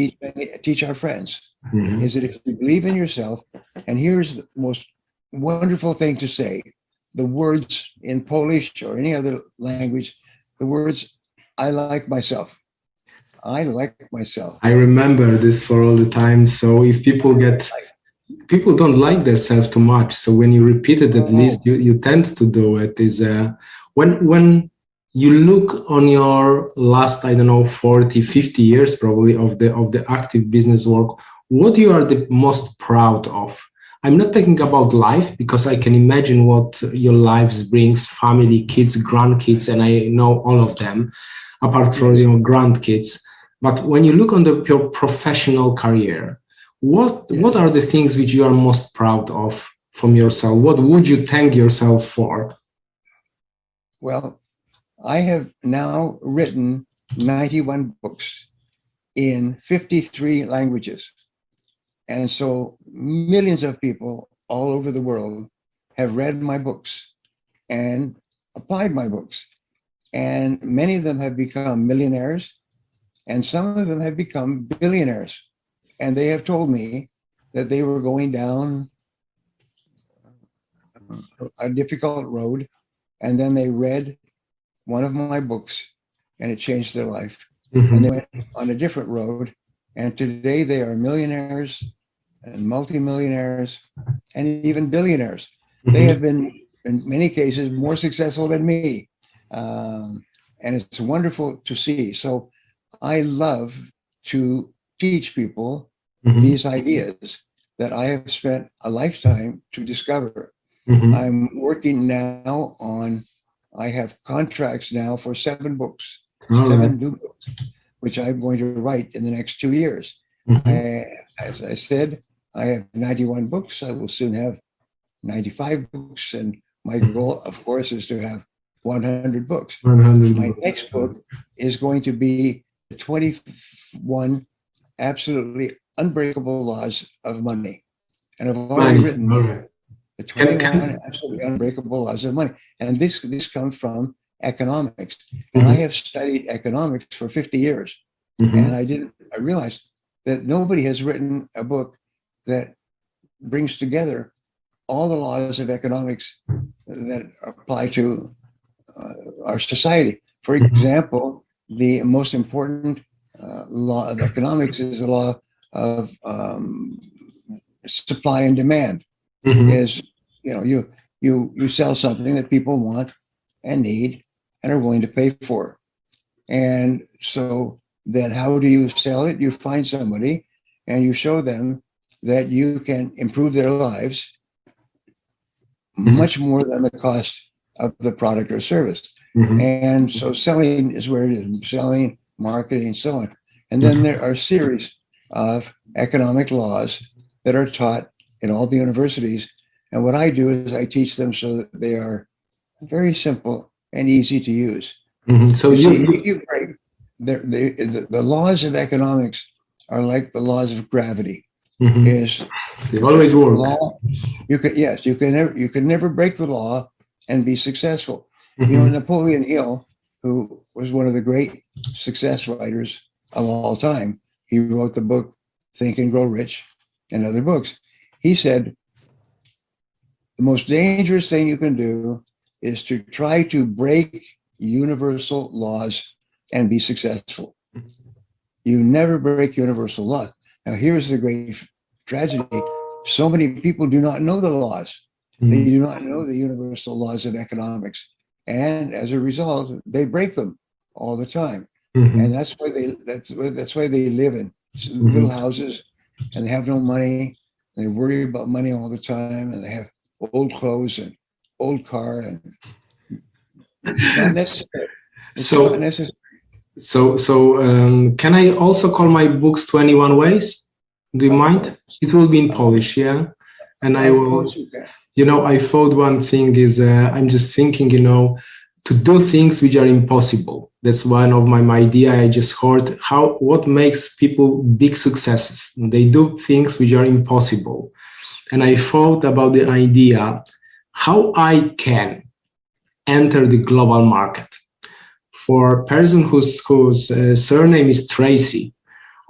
teach our friends, mm-hmm. is that if you believe in yourself, and here's the most wonderful thing to say, the words in Polish or any other language, the words, I like myself. I like myself. I remember this for all the time. So if people don't like themselves too much. So when you repeat it, at least you tend to do it. Is when you look on your last, I don't know, 40, 50 years probably of the active business work, what you are the most proud of? I'm not talking about life, because I can imagine what your lives brings, family, kids, grandkids, and I know all of them, apart from your grandkids. But when you look on your professional career, what are the things which you are most proud of from yourself? What would you thank yourself for? Well, I have now written 91 books in 53 languages. And so millions of people all over the world have read my books and applied my books. And many of them have become millionaires, and some of them have become billionaires. And they have told me that they were going down a difficult road, and then they read one of my books and it changed their life. Mm-hmm. And they went on a different road, and today they are millionaires and multimillionaires and even billionaires. Mm-hmm. They have been, in many cases, more successful than me. And it's wonderful to see. So I love to teach people mm-hmm. these ideas that I have spent a lifetime to discover. Mm-hmm. I'm working now on, I have contracts now for 7 books, mm-hmm. 7 new books, which I'm going to write in the next 2 years. Mm-hmm. As I said, I have 91 books. I will soon have 95 books. And my goal, of course, is to have 100 books. 100 my next book is going to be 21 absolutely unbreakable laws of money. And I've already written the 21 absolutely unbreakable laws of money. And this comes from economics. Mm-hmm. And I have studied economics for 50 years. Mm-hmm. And I realized that nobody has written a book that brings together all the laws of economics that apply to our society. For example, the most important law of economics is the law of supply and demand. Mm-hmm. Is, you sell something that people want and need and are willing to pay for. And so then how do you sell it? You find somebody and you show them that you can improve their lives mm-hmm. much more than the cost of the product or service. Mm-hmm. And so selling is where it is, selling, marketing, and so on. And then there are a series of economic laws that are taught in all the universities. And what I do is I teach them so that they are very simple and easy to use. Mm-hmm. So the laws of economics are like the laws of gravity. Mm-hmm. They always work. You can never break the law and be successful. Mm-hmm. Napoleon Hill, who was one of the great success writers of all time, he wrote the book Think and Grow Rich and other books. He said, the most dangerous thing you can do is to try to break universal laws and be successful. You never break universal laws. Now, here's the great tragedy. So many people do not know the laws. Mm-hmm. They do not know the universal laws of economics. And as a result, they break them all the time. Mm-hmm. And that's why they live in mm-hmm. little houses, and they have no money. They worry about money all the time, and they have old clothes and old car, and it's not necessary. So can I also call my books 21 Ways? Do you mind? It will be in Polish, yeah? And I will, I thought one thing is, I'm just thinking, to do things which are impossible. That's one of my idea. I just heard what makes people big successes. They do things which are impossible. And I thought about the idea, how I can enter the global market. For a person whose surname is Tracy,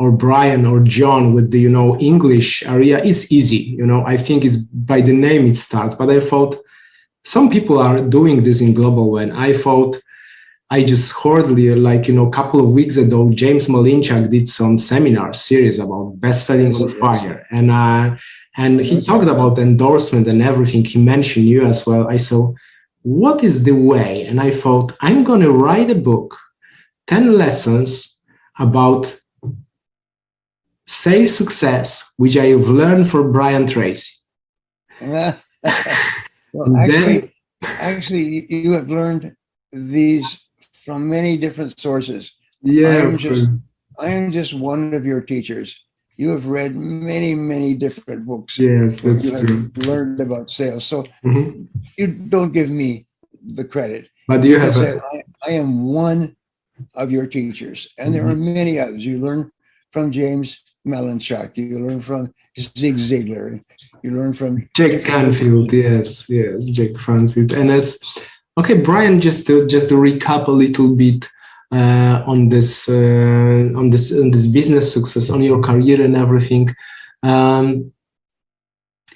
or Brian, or John with the, English area, it's easy. I think it's by the name it starts. But I thought some people are doing this in global way. And I thought, I just heard a couple of weeks ago, James Malinchak did some seminar series about best-selling on fire. And he talked about endorsement and everything. He mentioned you as well. I saw, what is the way? And I thought, I'm going to write a book, 10 lessons about sales success, which I have learned from Brianem Tracy. Well, actually, you have learned these from many different sources. Yeah, I am just one of your teachers. You have read many, many different books. yes, that's you true. have learned about sales. So Mhm. you don't give me the credit. But you have Say, I am one of your teachers, and there are many others. You learn from James Malinchak. You learn from Zig Ziglar. You learn from Jack Canfield. Yes, Jack Canfield. And okay, Brian, just to recap a little bit on this business success, on your career and everything.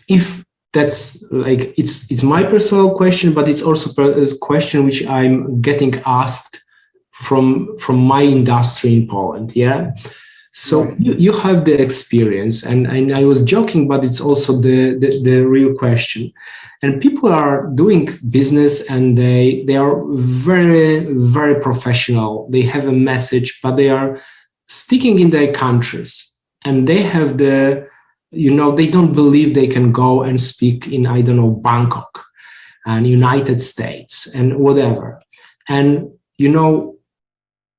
If that's like it's my personal question, but it's also a question which I'm getting asked from my industry in Poland. Yeah. So right. you have the experience, and I was joking, but it's also the real question. And people are doing business, and they are very, very professional. They have a message, but they are sticking in their countries, and they have they don't believe they can go and speak in, I don't know, Bangkok and United States and whatever. And,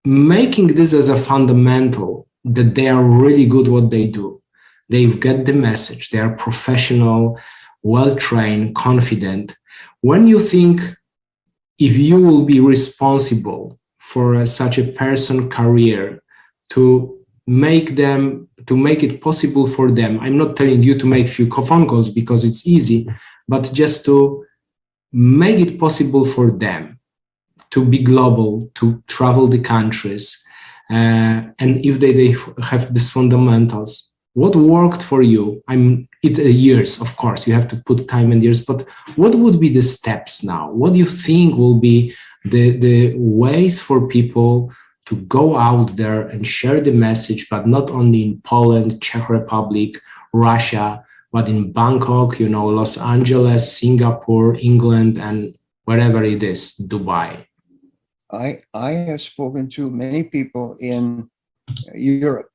making this as a fundamental, that they are really good what they do. They've got the message. They are professional, well-trained, confident. When you think if you will be responsible for such a person career to make it possible for them, I'm not telling you to make few phone calls because it's easy, but just to make it possible for them to be global, to travel the countries, and if they have these fundamentals, what worked for you? Years, of course, you have to put time and years, but what would be the steps now? What do you think will be the ways for people to go out there and share the message, but not only in Poland, Czech Republic, Russia, but in Bangkok, Los Angeles, Singapore, England, and wherever it is, Dubai? I have spoken to many people in Europe.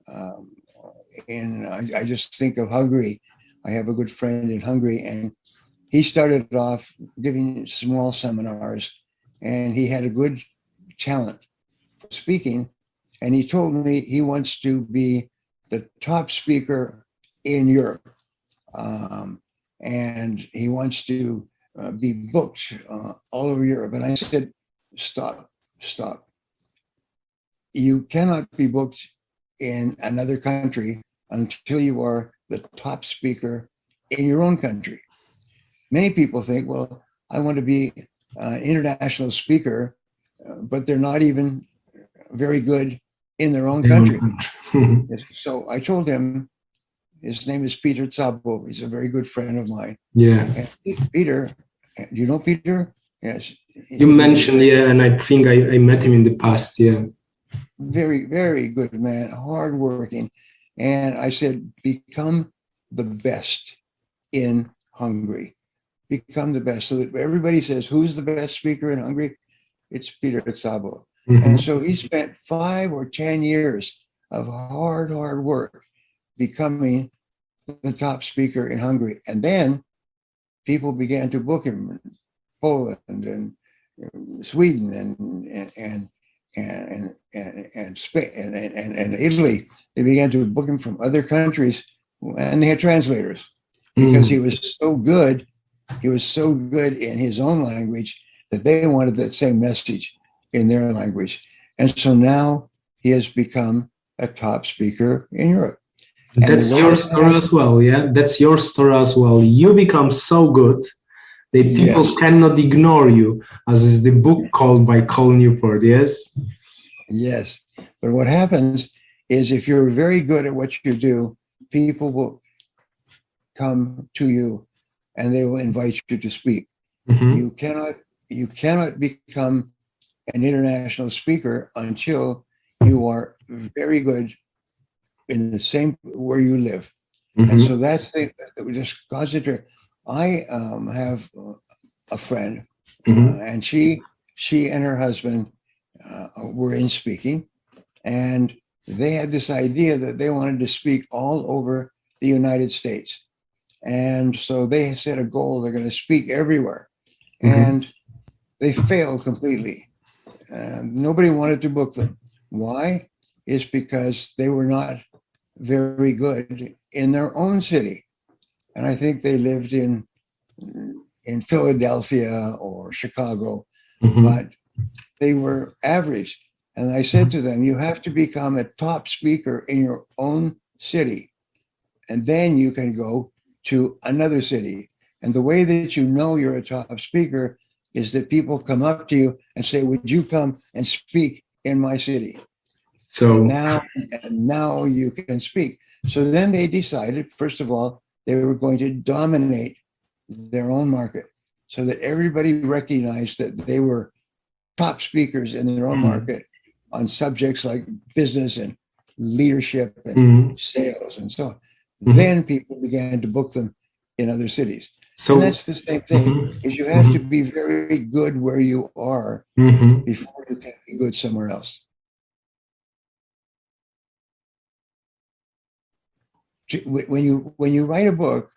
I just think of Hungary. I have a good friend in Hungary, and he started off giving small seminars, and he had a good talent for speaking. And he told me he wants to be the top speaker in Europe. And he wants to be booked all over Europe. And I said, stop. You cannot be booked in another country until you are the top speaker in your own country. Many people think, well, I want to be an international speaker, but they're not even very good in their own country. So I told him, his name is Peter Szabo. He's a very good friend of mine. Yeah. And Peter, do you know Peter? Yes. You mentioned, yeah, and I think I met him in the past, yeah. Very, very good man, hardworking. And I said, become the best in Hungary. Become the best. So that everybody says, who's the best speaker in Hungary? It's Peter Szabo. Mm-hmm. And so he spent 5 or 10 years of hard work becoming the top speaker in Hungary. And then people began to book him in Poland and Sweden and Spain and Italy. They began to book him from other countries, and they had translators because he was so good. He was so good in his own language that they wanted that same message in their language. And so now he has become a top speaker in Europe. That's your story as well, yeah? That's your story as well. You become so good that people cannot ignore you, as is the book called by Cole Newport, yes? Yes. But what happens is if you're very good at what you do, people will come to you and they will invite you to speak. Mm-hmm. You cannot become an international speaker until you are very good in the same where you live. Mm-hmm. And so that's the thing that we just concentrate. I have a friend And she and her husband were in speaking, and they had this idea that they wanted to speak all over the United States. And so they set a goal, they're going to speak everywhere. And they failed completely. Nobody wanted to book them. Why? It's because they were not very good in their own city. And I think they lived in Philadelphia or Chicago, but they were average. And I said to them, you have to become a top speaker in your own city. And then you can go to another city. And the way that you know you're a top speaker is that people come up to you and say, would you come and speak in my city? So now you can speak. So then they decided, first of all, they were going to dominate their own market so that everybody recognized that they were top speakers in their own market on subjects like business and leadership and sales and so on. Then people began to book them in other cities. So and that's the same thing, is you have to be very good where you are before you can be good somewhere else. When you write a book,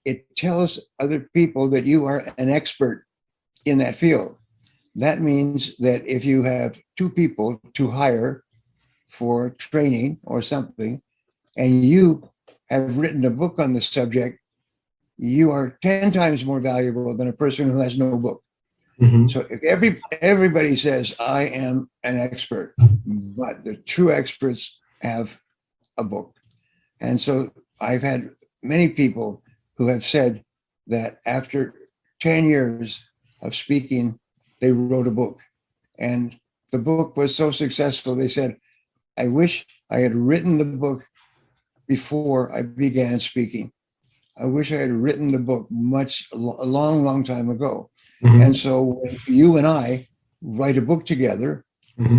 it tells other people that you are an expert in that field. That means that if you have two people to hire for training or something, and you have written a book on the subject, you are 10 times more valuable than a person who has no book. So if everybody says, I am an expert, but the true experts have a book. And so I've had many people who have said that after 10 years of speaking, they wrote a book. And the book was so successful, they said, I wish I had written the book before I began speaking. I wish I had written the book a long time ago. And so when you and I write a book together,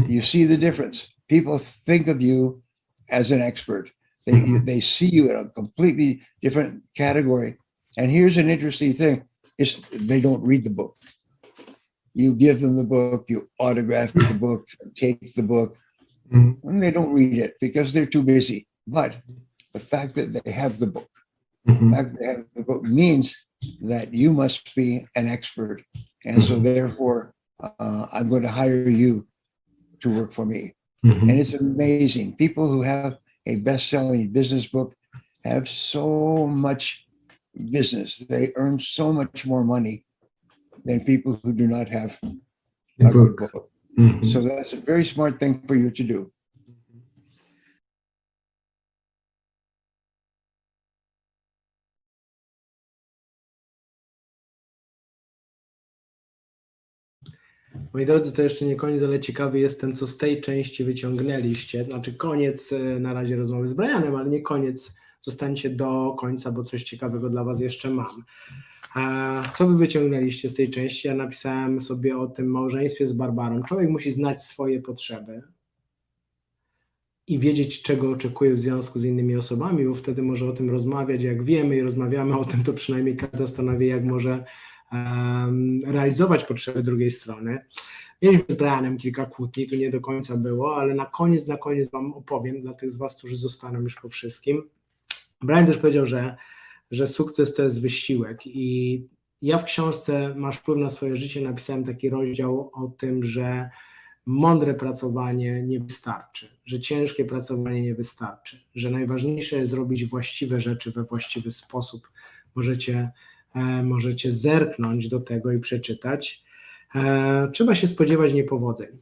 you see the difference. People think of you as an expert. They see you in a completely different category. And here's an interesting thing, is they don't read the book. You give them the book, you autograph the book, take the book, and they don't read it because they're too busy. But the fact that they have the book, means that you must be an expert. And so therefore, I'm going to hire you to work for me. And it's amazing. People who have a best-selling business book have so much business. They earn so much more money than people who do not have a good book. So that's a very smart thing for you to do. Moi drodzy, to jeszcze nie koniec, ale ciekawy jestem, co z tej części wyciągnęliście. Znaczy koniec na razie rozmowy z Brianem, ale nie koniec. Zostańcie do końca, bo coś ciekawego dla was jeszcze mam. Co wy wyciągnęliście z tej części? Ja napisałem sobie o tym małżeństwie z Barbarą. Człowiek musi znać swoje potrzeby i wiedzieć, czego oczekuje w związku z innymi osobami, bo wtedy może o tym rozmawiać. Jak wiemy i rozmawiamy o tym, to przynajmniej każda strona wie, jak może realizować potrzeby drugiej strony. Mieliśmy z Brianem kilka kłótni, to nie do końca było, ale na koniec wam opowiem, dla tych z was, którzy zostaną już po wszystkim. Brian też powiedział, że sukces to jest wysiłek i ja w książce Masz wpływ na swoje życie napisałem taki rozdział o tym, że mądre pracowanie nie wystarczy, że ciężkie pracowanie nie wystarczy, że najważniejsze jest robić właściwe rzeczy we właściwy sposób. Możecie zerknąć do tego i przeczytać. Trzeba się spodziewać niepowodzeń.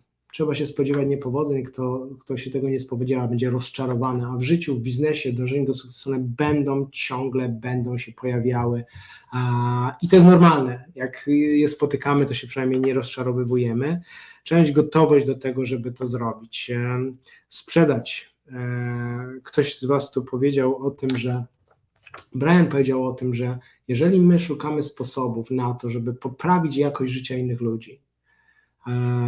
Kto się tego nie spodziewa, będzie rozczarowany, a w życiu, w biznesie, dążeniu do sukcesu one będą się pojawiały i to jest normalne. Jak je spotykamy, to się przynajmniej nie rozczarowywujemy. Trzeba mieć gotowość do tego, żeby to zrobić. Sprzedać. Ktoś z was tu powiedział o tym, Brian powiedział o tym, że jeżeli my szukamy sposobów na to, żeby poprawić jakość życia innych ludzi,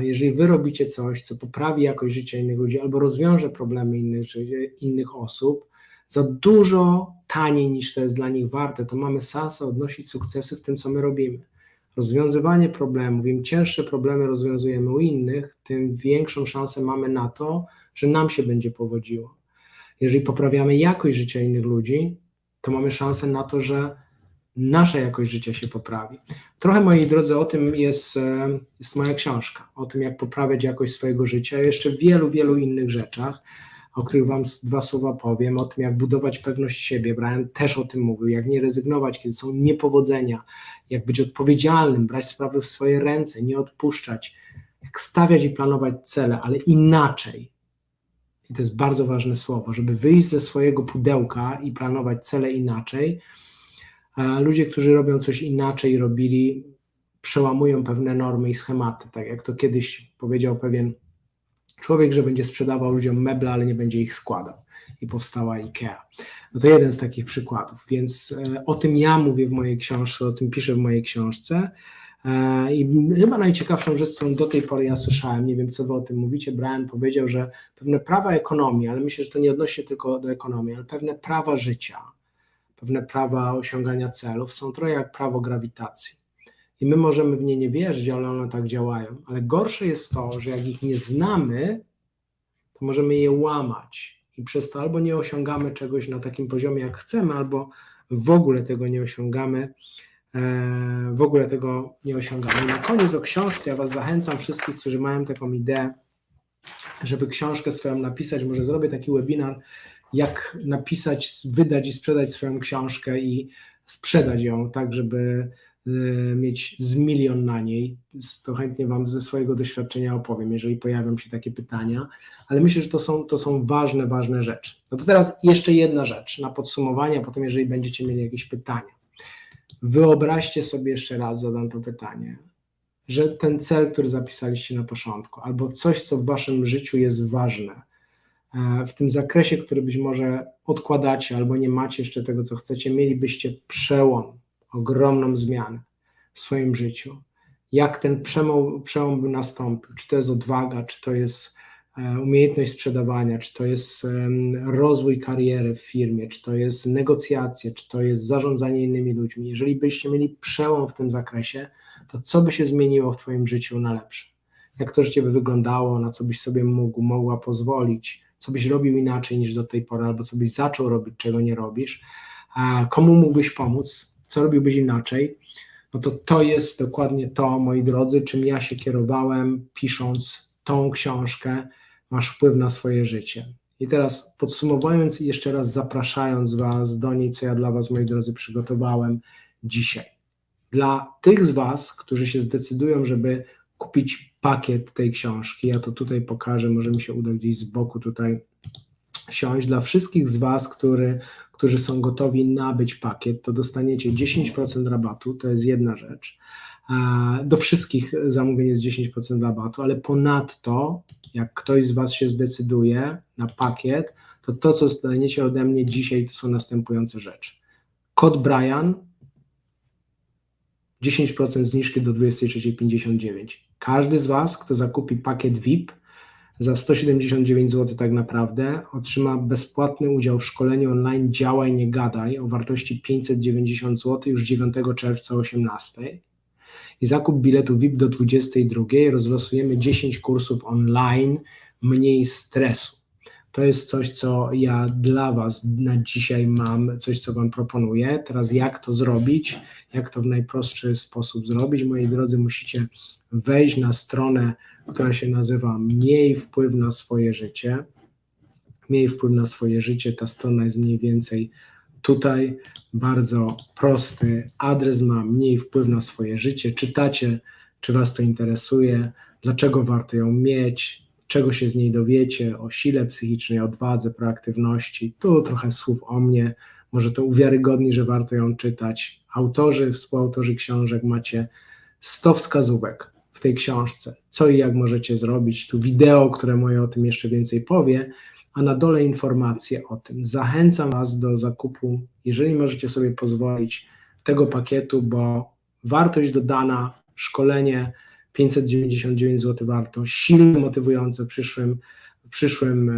jeżeli wy robicie coś, co poprawi jakość życia innych ludzi albo rozwiąże problemy innych osób, za dużo taniej niż to jest dla nich warte, to mamy szansę odnosić sukcesy w tym, co my robimy. rozwiązywanie problemów, im cięższe problemy rozwiązujemy u innych, tym większą szansę mamy na to, że nam się będzie powodziło. Jeżeli poprawiamy jakość życia innych ludzi, to mamy szansę na to, że nasza jakość życia się poprawi. Trochę, moi drodzy, o tym jest moja książka, o tym, jak poprawiać jakość swojego życia, jeszcze wielu innych rzeczach, o których wam 2 słowa powiem, o tym, jak budować pewność siebie. Brian też o tym mówił, jak nie rezygnować, kiedy są niepowodzenia, jak być odpowiedzialnym, brać sprawy w swoje ręce, nie odpuszczać, jak stawiać i planować cele, ale inaczej. I to jest bardzo ważne słowo, żeby wyjść ze swojego pudełka i planować cele inaczej. Ludzie, którzy robią coś inaczej robili, przełamują pewne normy i schematy, tak jak to kiedyś powiedział pewien człowiek, że będzie sprzedawał ludziom meble, ale nie będzie ich składał i powstała IKEA. No to jeden z takich przykładów, więc o tym ja mówię w mojej książce, o tym piszę w mojej książce i chyba najciekawszą rzecz, którą do tej pory ja słyszałem, nie wiem co wy o tym mówicie, Brian powiedział, że pewne prawa ekonomii, ale myślę, że to nie odnosi się tylko do ekonomii, ale pewne prawa życia, pewne prawa osiągania celów są trochę jak prawo grawitacji. I my możemy w nie nie wierzyć, ale one tak działają. Ale gorsze jest to, że jak ich nie znamy, to możemy je łamać. I przez to albo nie osiągamy czegoś na takim poziomie, jak chcemy, albo w ogóle tego nie osiągamy. I na koniec o książce ja was zachęcam wszystkich, którzy mają taką ideę, żeby książkę swoją napisać. Może zrobię taki webinar, jak napisać, wydać i sprzedać swoją książkę i sprzedać ją tak, żeby mieć z milion na niej, to chętnie wam ze swojego doświadczenia opowiem, jeżeli pojawią się takie pytania, ale myślę, że to są ważne rzeczy. No to teraz jeszcze jedna rzecz na podsumowanie, a potem jeżeli będziecie mieli jakieś pytania. Wyobraźcie sobie jeszcze raz, zadam to pytanie, że ten cel, który zapisaliście na początku, albo coś, co w waszym życiu jest ważne, w tym zakresie, który być może odkładacie, albo nie macie jeszcze tego, co chcecie, mielibyście przełom, ogromną zmianę w swoim życiu. Jak ten przełom by nastąpił? Czy to jest odwaga, czy to jest umiejętność sprzedawania, czy to jest rozwój kariery w firmie, czy to jest negocjacje, czy to jest zarządzanie innymi ludźmi. Jeżeli byście mieli przełom w tym zakresie, to co by się zmieniło w twoim życiu na lepsze? Jak to życie by wyglądało, na co byś sobie mogła pozwolić, co byś robił inaczej niż do tej pory, albo co byś zaczął robić, czego nie robisz, komu mógłbyś pomóc, co robiłbyś inaczej, no to jest dokładnie to, moi drodzy, czym ja się kierowałem, pisząc tą książkę, Masz wpływ na swoje życie. I teraz podsumowując i jeszcze raz zapraszając was do niej, co ja dla was, moi drodzy, przygotowałem dzisiaj. Dla tych z was, którzy się zdecydują, żeby kupić pakiet tej książki, ja to tutaj pokażę, może mi się uda gdzieś z boku tutaj siąść. Dla wszystkich z was, którzy są gotowi nabyć pakiet, to dostaniecie 10% rabatu, to jest jedna rzecz. Do wszystkich zamówień jest 10% rabatu, ale ponadto, jak ktoś z was się zdecyduje na pakiet, to co dostaniecie ode mnie dzisiaj, to są następujące rzeczy. Kod Brian, 10% zniżki do 23:59. Każdy z was, kto zakupi pakiet VIP za 179 zł tak naprawdę, otrzyma bezpłatny udział w szkoleniu online Działaj, nie gadaj o wartości 590 zł już 9 czerwca o 18. I zakup biletu VIP do 22 rozlosujemy 10 kursów online, mniej stresu. To jest coś, co ja dla was na dzisiaj mam, coś, co wam proponuję. Teraz jak to zrobić, jak to w najprostszy sposób zrobić? Moi drodzy, musicie wejść na stronę, która się nazywa Miej wpływ na swoje życie. Miej wpływ na swoje życie, ta strona jest mniej więcej tutaj, bardzo prosty adres ma Miej wpływ na swoje życie. Czytacie, czy was to interesuje, dlaczego warto ją mieć, czego się z niej dowiecie, o sile psychicznej, odwadze, proaktywności. Tu trochę słów o mnie, może to uwiarygodni, że warto ją czytać. Autorzy, współautorzy książek, macie 100 wskazówek w tej książce, co i jak możecie zrobić. Tu wideo, które moje o tym jeszcze więcej powie, a na dole informacje o tym. Zachęcam was do zakupu, jeżeli możecie sobie pozwolić, tego pakietu, bo wartość dodana, szkolenie 599 zł warto, silnie motywujące w przyszłym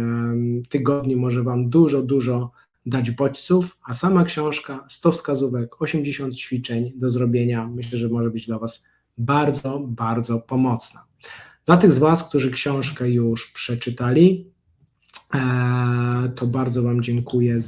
tygodniu może wam dużo dać bodźców, a sama książka 100 wskazówek, 80 ćwiczeń do zrobienia, myślę, że może być dla Was bardzo, bardzo pomocna. Dla tych z Was, którzy książkę już przeczytali, to bardzo Wam dziękuję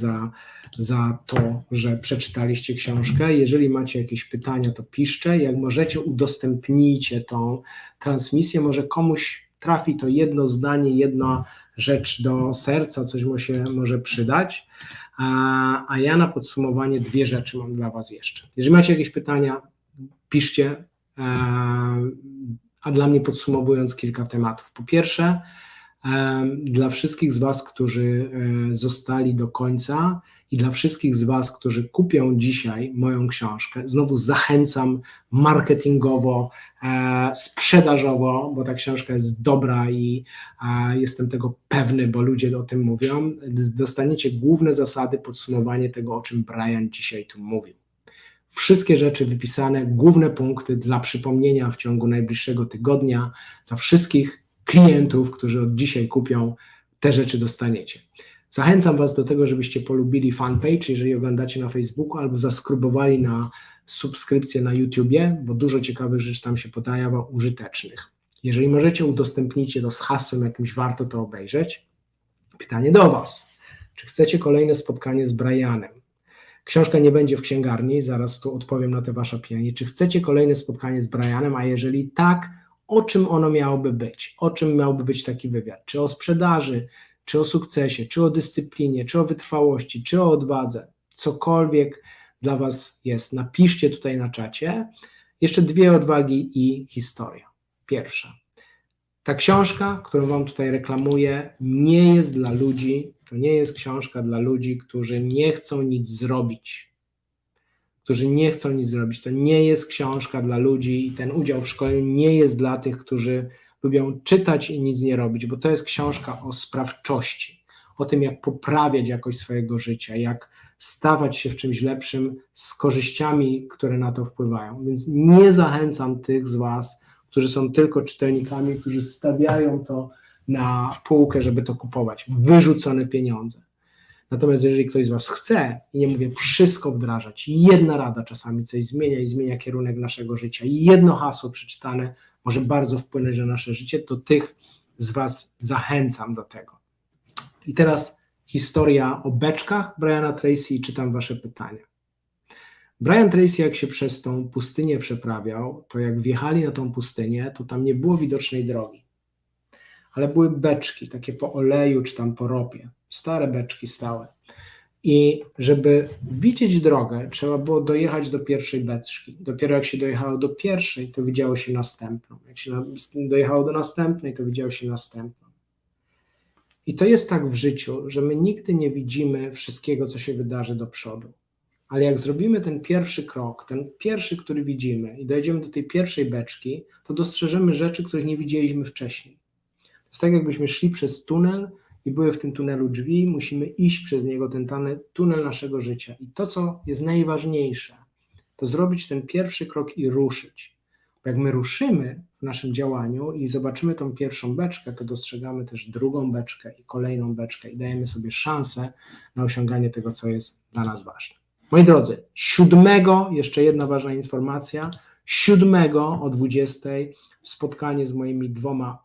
za to, że przeczytaliście książkę. Jeżeli macie jakieś pytania, to piszcie. Jak możecie, udostępnijcie tą transmisję. Może komuś trafi to jedno zdanie, jedna rzecz do serca, coś mu się może przydać. A ja na podsumowanie 2 rzeczy mam dla Was jeszcze. Jeżeli macie jakieś pytania, piszcie, a dla mnie podsumowując kilka tematów. Po pierwsze, dla wszystkich z Was, którzy zostali do końca i dla wszystkich z Was, którzy kupią dzisiaj moją książkę, znowu zachęcam marketingowo, sprzedażowo, bo ta książka jest dobra i jestem tego pewny, bo ludzie o tym mówią. Dostaniecie główne zasady, podsumowanie tego, o czym Brian dzisiaj tu mówił. Wszystkie rzeczy wypisane, główne punkty dla przypomnienia w ciągu najbliższego tygodnia, dla wszystkich klientów, którzy od dzisiaj kupią, te rzeczy dostaniecie. Zachęcam Was do tego, żebyście polubili fanpage, jeżeli oglądacie na Facebooku, albo zaskrybowali na subskrypcję na YouTubie, bo dużo ciekawych rzeczy tam się podaje, użytecznych. Jeżeli możecie, udostępnijcie to z hasłem jakimś, warto to obejrzeć. Pytanie do Was. Czy chcecie kolejne spotkanie z Brianem? Książka nie będzie w księgarni, zaraz tu odpowiem na te Wasze pytania. Czy chcecie kolejne spotkanie z Brianem, a jeżeli tak, o czym ono miałoby być? O czym miałby być taki wywiad? Czy o sprzedaży, czy o sukcesie, czy o dyscyplinie, czy o wytrwałości, czy o odwadze? Cokolwiek dla Was jest. Napiszcie tutaj na czacie. Jeszcze 2 odwagi i historia. Pierwsza. Ta książka, którą Wam tutaj reklamuję, nie jest dla ludzi, to nie jest książka dla ludzi, którzy nie chcą nic zrobić. To nie jest książka dla ludzi i ten udział w szkoleniu nie jest dla tych, którzy lubią czytać i nic nie robić, bo to jest książka o sprawczości, o tym, jak poprawiać jakość swojego życia, jak stawać się w czymś lepszym z korzyściami, które na to wpływają. Więc nie zachęcam tych z Was, którzy są tylko czytelnikami, którzy stawiają to na półkę, żeby to kupować. Wyrzucone pieniądze. Natomiast jeżeli ktoś z Was chce, i nie mówię wszystko wdrażać, jedna rada czasami coś zmienia i zmienia kierunek naszego życia, i jedno hasło przeczytane może bardzo wpłynąć na nasze życie, to tych z Was zachęcam do tego. I teraz historia o beczkach Briana Tracy i czytam Wasze pytania. Brian Tracy, jak się przez tą pustynię przeprawiał, to jak wjechali na tą pustynię, to tam nie było widocznej drogi. Ale były beczki, takie po oleju czy tam po ropie. Stare beczki stałe. I żeby widzieć drogę, trzeba było dojechać do pierwszej beczki. Dopiero jak się dojechało do pierwszej, to widziało się następną. Jak się dojechało do następnej, to widziało się następną. I to jest tak w życiu, że my nigdy nie widzimy wszystkiego, co się wydarzy do przodu. Ale jak zrobimy ten pierwszy krok, ten pierwszy, który widzimy i dojdziemy do tej pierwszej beczki, to dostrzeżemy rzeczy, których nie widzieliśmy wcześniej. To jest tak, jakbyśmy szli przez tunel i były w tym tunelu drzwi, musimy iść przez niego, ten tunel naszego życia. I to, co jest najważniejsze, to zrobić ten pierwszy krok i ruszyć. Bo jak my ruszymy w naszym działaniu i zobaczymy tą pierwszą beczkę, to dostrzegamy też drugą beczkę i kolejną beczkę i dajemy sobie szansę na osiąganie tego, co jest dla nas ważne. Moi drodzy, 7, jeszcze jedna ważna informacja, 7 o 20 spotkanie z moimi 2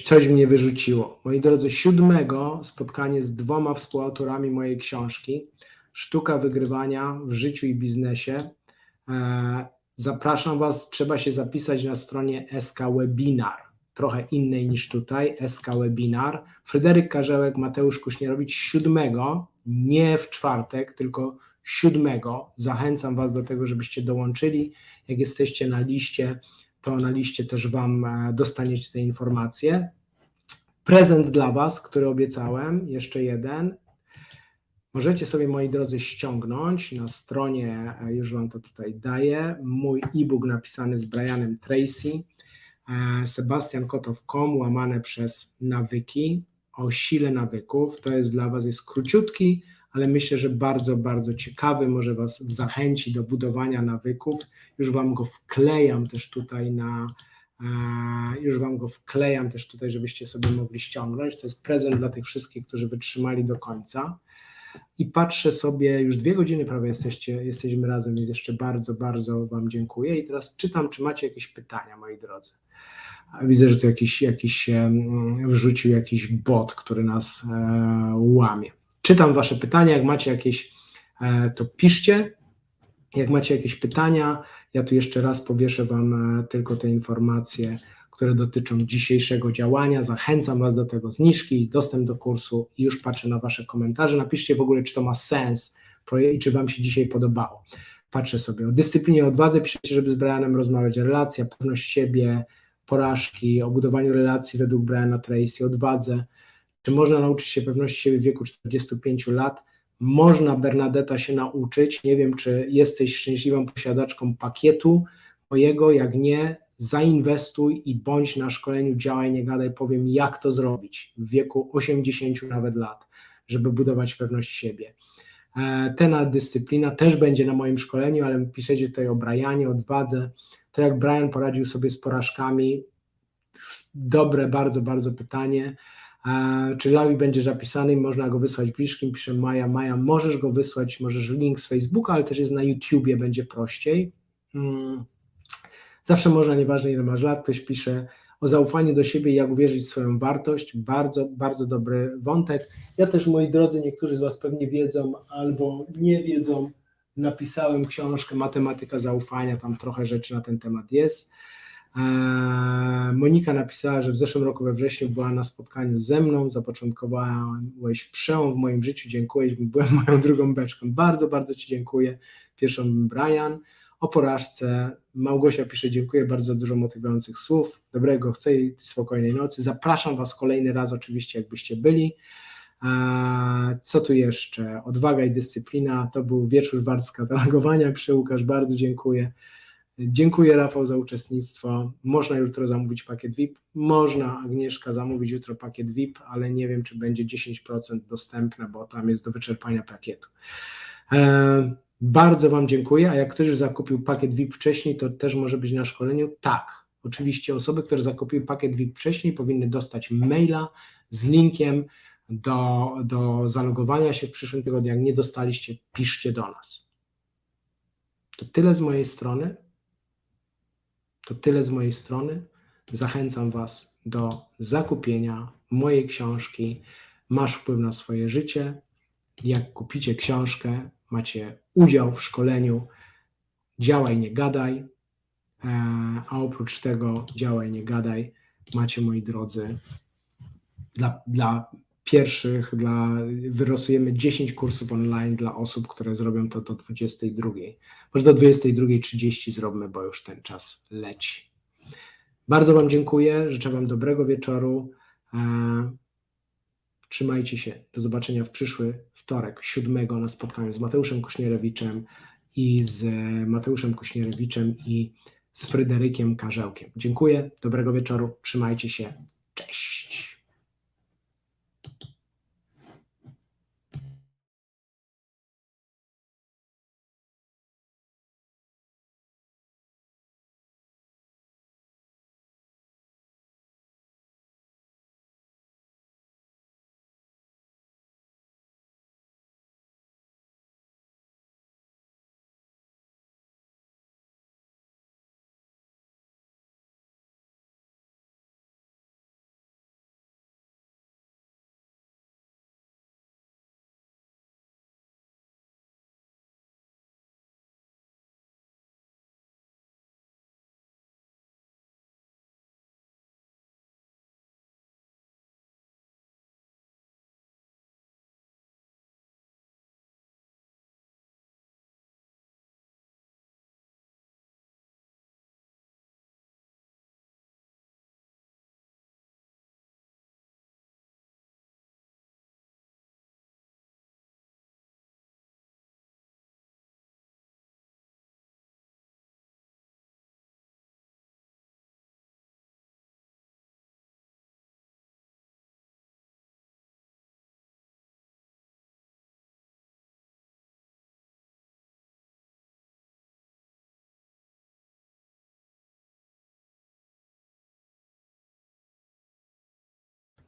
Coś mnie wyrzuciło. Moi drodzy, 7 spotkanie z 2 współautorami mojej książki, Sztuka wygrywania w życiu i biznesie. Zapraszam Was, trzeba się zapisać na stronie SK Webinar, trochę innej niż tutaj, SK Webinar. Fryderyk Karzełek, Mateusz Kuśnierowicz, 7, nie w czwartek, tylko 7. Zachęcam Was do tego, żebyście dołączyli. Jak jesteście na liście, to na liście też Wam dostaniecie te informacje. Prezent dla Was, który obiecałem, jeszcze jeden. Możecie sobie, moi drodzy, ściągnąć na stronie, już Wam to tutaj daję, mój e-book napisany z Brianem Tracy, sebastiankotow.com, /nawyki, o sile nawyków. To jest dla Was, jest króciutki, ale myślę, że bardzo, bardzo ciekawy, może Was zachęci do budowania nawyków. Już Wam go wklejam też tutaj żebyście sobie mogli ściągnąć. To jest prezent dla tych wszystkich, którzy wytrzymali do końca. I patrzę sobie, już 2 godziny prawie jesteśmy razem, więc jeszcze bardzo, bardzo Wam dziękuję. I teraz czytam, czy macie jakieś pytania, moi drodzy. Widzę, że to jakiś wrzucił jakiś bot, który nas łamie. Czytam Wasze pytania, jak macie jakieś, to piszcie. Jak macie jakieś pytania, ja tu jeszcze raz powieszę Wam tylko te informacje, które dotyczą dzisiejszego działania. Zachęcam Was do tego, zniżki, dostęp do kursu i już patrzę na Wasze komentarze. Napiszcie w ogóle, czy to ma sens i czy Wam się dzisiaj podobało. Patrzę sobie o dyscyplinie, odwadze, piszecie, żeby z Brianem rozmawiać, relacja, pewność siebie, porażki, o budowaniu relacji według Brianema Tracy, odwadze. Czy można nauczyć się pewności siebie w wieku 45 lat? Można, Bernadetta, się nauczyć. Nie wiem, czy jesteś szczęśliwą posiadaczką pakietu mojego. Jak nie, zainwestuj i bądź na szkoleniu Działaj, nie gadaj. Powiem, jak to zrobić w wieku 80 nawet lat, żeby budować pewność siebie. Dyscyplina też będzie na moim szkoleniu, ale piszecie tutaj o Brianie, odwadze. To jak Brian poradził sobie z porażkami. Dobre, bardzo, bardzo pytanie. Czy live będzie zapisany i można go wysłać bliżkim? Pisze Maja. Maja, możesz go wysłać, możesz link z Facebooka, ale też jest na YouTubie, będzie prościej. Zawsze można, nieważne ile masz lat. Ktoś pisze o zaufaniu do siebie i jak uwierzyć w swoją wartość. Bardzo, bardzo dobry wątek. Ja też, moi drodzy, niektórzy z Was pewnie wiedzą albo nie wiedzą, napisałem książkę Matematyka zaufania, tam trochę rzeczy na ten temat jest. Monika napisała, że w zeszłym roku we wrześniu była na spotkaniu ze mną, zapoczątkowałeś przełom w moim życiu, dziękuję, byłem moją drugą beczką. Bardzo, bardzo Ci dziękuję. Pierwszą Brian. O porażce Małgosia pisze, dziękuję, bardzo dużo motywujących słów, dobrego, chcę i spokojnej nocy. Zapraszam Was kolejny raz oczywiście, jakbyście byli. Co tu jeszcze? Odwaga i dyscyplina, to był wieczór wart skatalogowania. Przy Łukasz, bardzo dziękuję. Dziękuję, Rafał, za uczestnictwo. Można jutro zamówić pakiet VIP? Można, Agnieszka, zamówić jutro pakiet VIP, ale nie wiem, czy będzie 10% dostępne, bo tam jest do wyczerpania pakietu. Bardzo Wam dziękuję, a jak ktoś już zakupił pakiet VIP wcześniej, to też może być na szkoleniu? Tak, oczywiście osoby, które zakupiły pakiet VIP wcześniej, powinny dostać maila z linkiem do zalogowania się w przyszłym tygodniu. Jak nie dostaliście, piszcie do nas. To tyle z mojej strony. Zachęcam Was do zakupienia mojej książki Masz wpływ na swoje życie. Jak kupicie książkę, macie udział w szkoleniu Działaj, nie gadaj, a oprócz tego Działaj, nie gadaj macie, moi drodzy, dla pierwszych, wylosujemy 10 kursów online dla osób, które zrobią to do 22. Może do 22:30 zrobimy, bo już ten czas leci. Bardzo Wam dziękuję, życzę Wam dobrego wieczoru. Trzymajcie się. Do zobaczenia w przyszły wtorek, 7 na spotkaniu z Mateuszem Kuśnierewiczem i z Fryderykiem Karzełkiem. Dziękuję, dobrego wieczoru, trzymajcie się, cześć.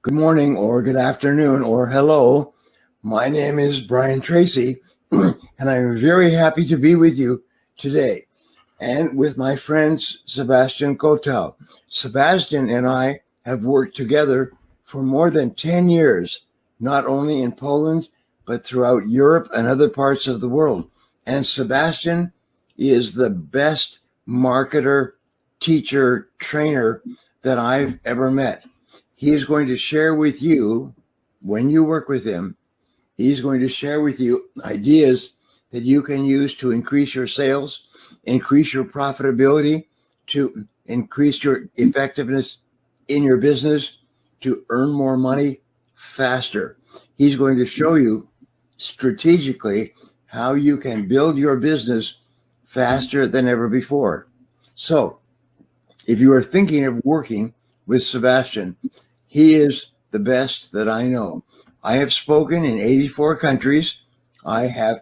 Good morning or good afternoon or hello. My name is Brianem Tracy and I'm very happy to be with you today and with my friend Sebastian Kotal. Sebastian and I have worked together for more than 10 years, not only in Poland, but throughout Europe and other parts of the world. And Sebastian is the best marketer, teacher, trainer that I've ever met. He is going to share with you, when you work with him, he's going to share with you ideas that you can use to increase your sales, increase your profitability, to increase your effectiveness in your business, to earn more money faster. He's going to show you strategically how you can build your business faster than ever before. So if you are thinking of working with Sebastian, he is the best that I know. I have spoken in 84 countries. I have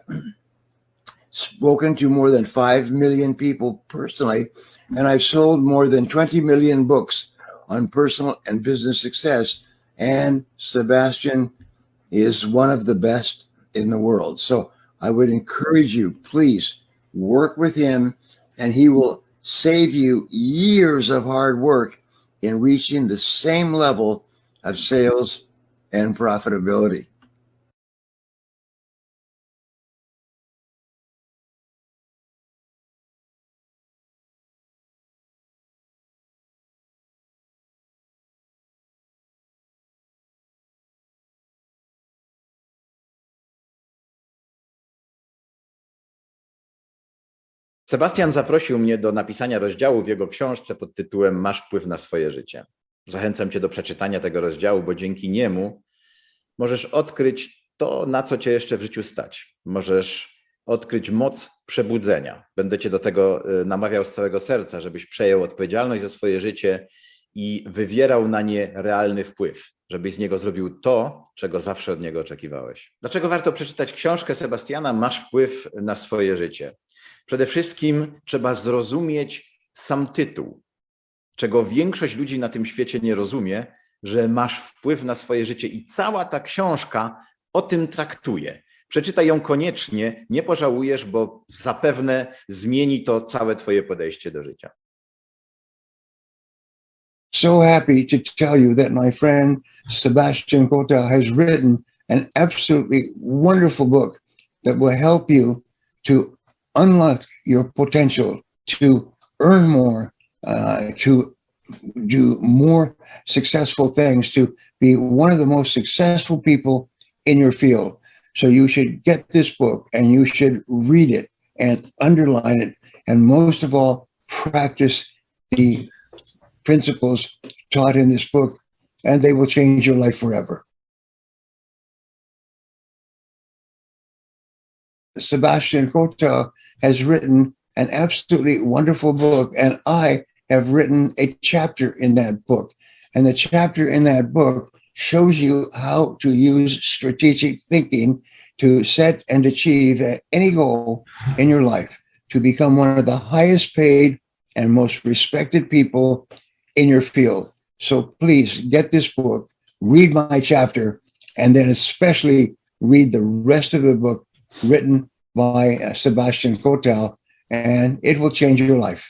spoken to more than 5 million people personally, and I've sold more than 20 million books on personal and business success. And Sebastian is one of the best in the world. So I would encourage you, please work with him, and he will save you years of hard work in reaching the same level of sales and profitability. Sebastian zaprosił mnie do napisania rozdziału w jego książce pod tytułem Masz wpływ na swoje życie. Zachęcam cię do przeczytania tego rozdziału, bo dzięki niemu możesz odkryć to, na co cię jeszcze w życiu stać. Możesz odkryć moc przebudzenia. Będę cię do tego namawiał z całego serca, żebyś przejął odpowiedzialność za swoje życie i wywierał na nie realny wpływ, żebyś z niego zrobił to, czego zawsze od niego oczekiwałeś. Dlaczego warto przeczytać książkę Sebastiana Masz wpływ na swoje życie? Przede wszystkim trzeba zrozumieć sam tytuł, czego większość ludzi na tym świecie nie rozumie, że masz wpływ na swoje życie i cała ta książka o tym traktuje. Przeczytaj ją koniecznie, nie pożałujesz, bo zapewne zmieni to całe twoje podejście do życia. So happy to tell you that my friend Sebastian Kotal has written an absolutely wonderful book that will help you to unlock your potential, to earn more, to do more successful things, to be one of the most successful people in your field. So you should get this book and you should read it and underline it. And most of all, practice the principles taught in this book, and they will change your life forever. Sebastian Kotal has written an absolutely wonderful book, and I have written a chapter in that book. And the chapter in that book shows you how to use strategic thinking to set and achieve any goal in your life, to become one of the highest paid and most respected people in your field. So please get this book, read my chapter, and then especially read the rest of the book written by Sebastian Kotal, and it will change your life.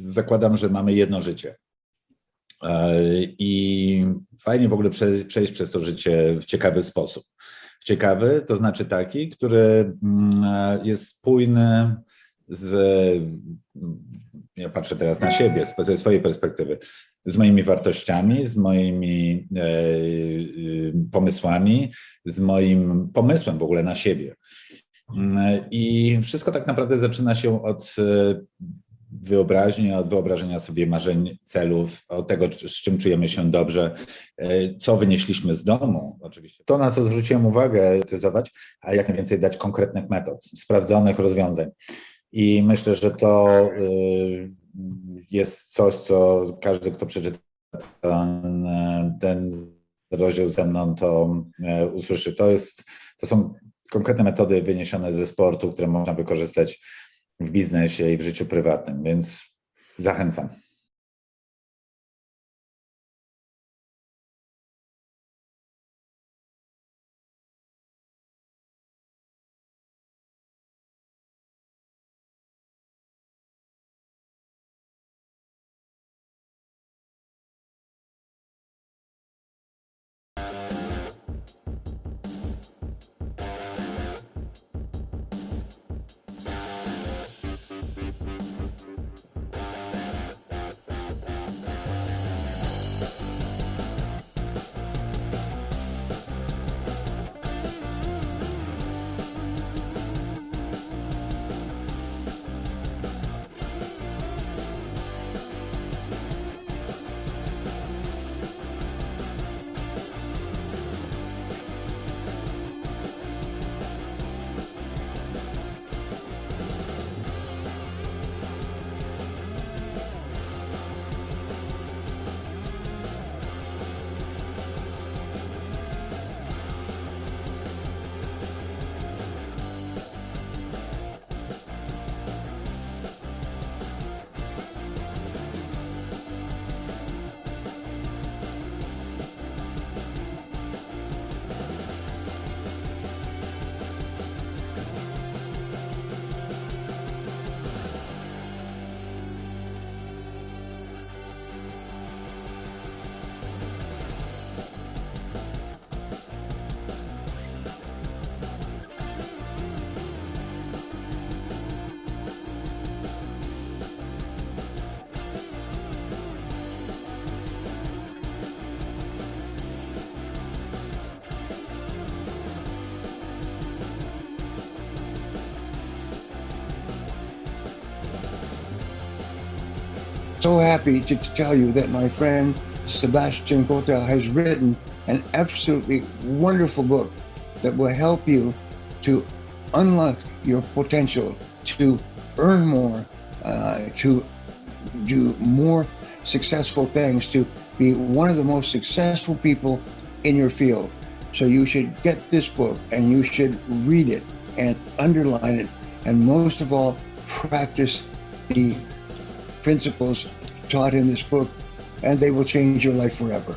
Zakładam, że mamy jedno życie. I fajnie w ogóle przejść przez to życie w ciekawy sposób. Ciekawy to znaczy taki, który jest spójny z, ja patrzę teraz na siebie, ze swojej perspektywy, z moimi wartościami, z moimi pomysłami, z moim pomysłem w ogóle na siebie. I wszystko tak naprawdę zaczyna się od wyobraźni, od wyobrażenia sobie marzeń, celów, od tego, z czym czujemy się dobrze, co wynieśliśmy z domu, oczywiście. To, na co zwróciłem uwagę, a jak najwięcej dać konkretnych metod, sprawdzonych rozwiązań. I myślę, że to jest coś, co każdy, kto przeczyta ten rozdział ze mną, to usłyszy. To są konkretne metody wyniesione ze sportu, które można wykorzystać w biznesie i w życiu prywatnym, więc zachęcam. so happy to tell you that my friend Sebastian Kota has written an absolutely wonderful book that will help you to unlock your potential, to earn more, to do more successful things, to be one of the most successful people in your field. So you should get this book and you should read it and underline it, and most of all, practice the principles taught in this book, and they will change your life forever.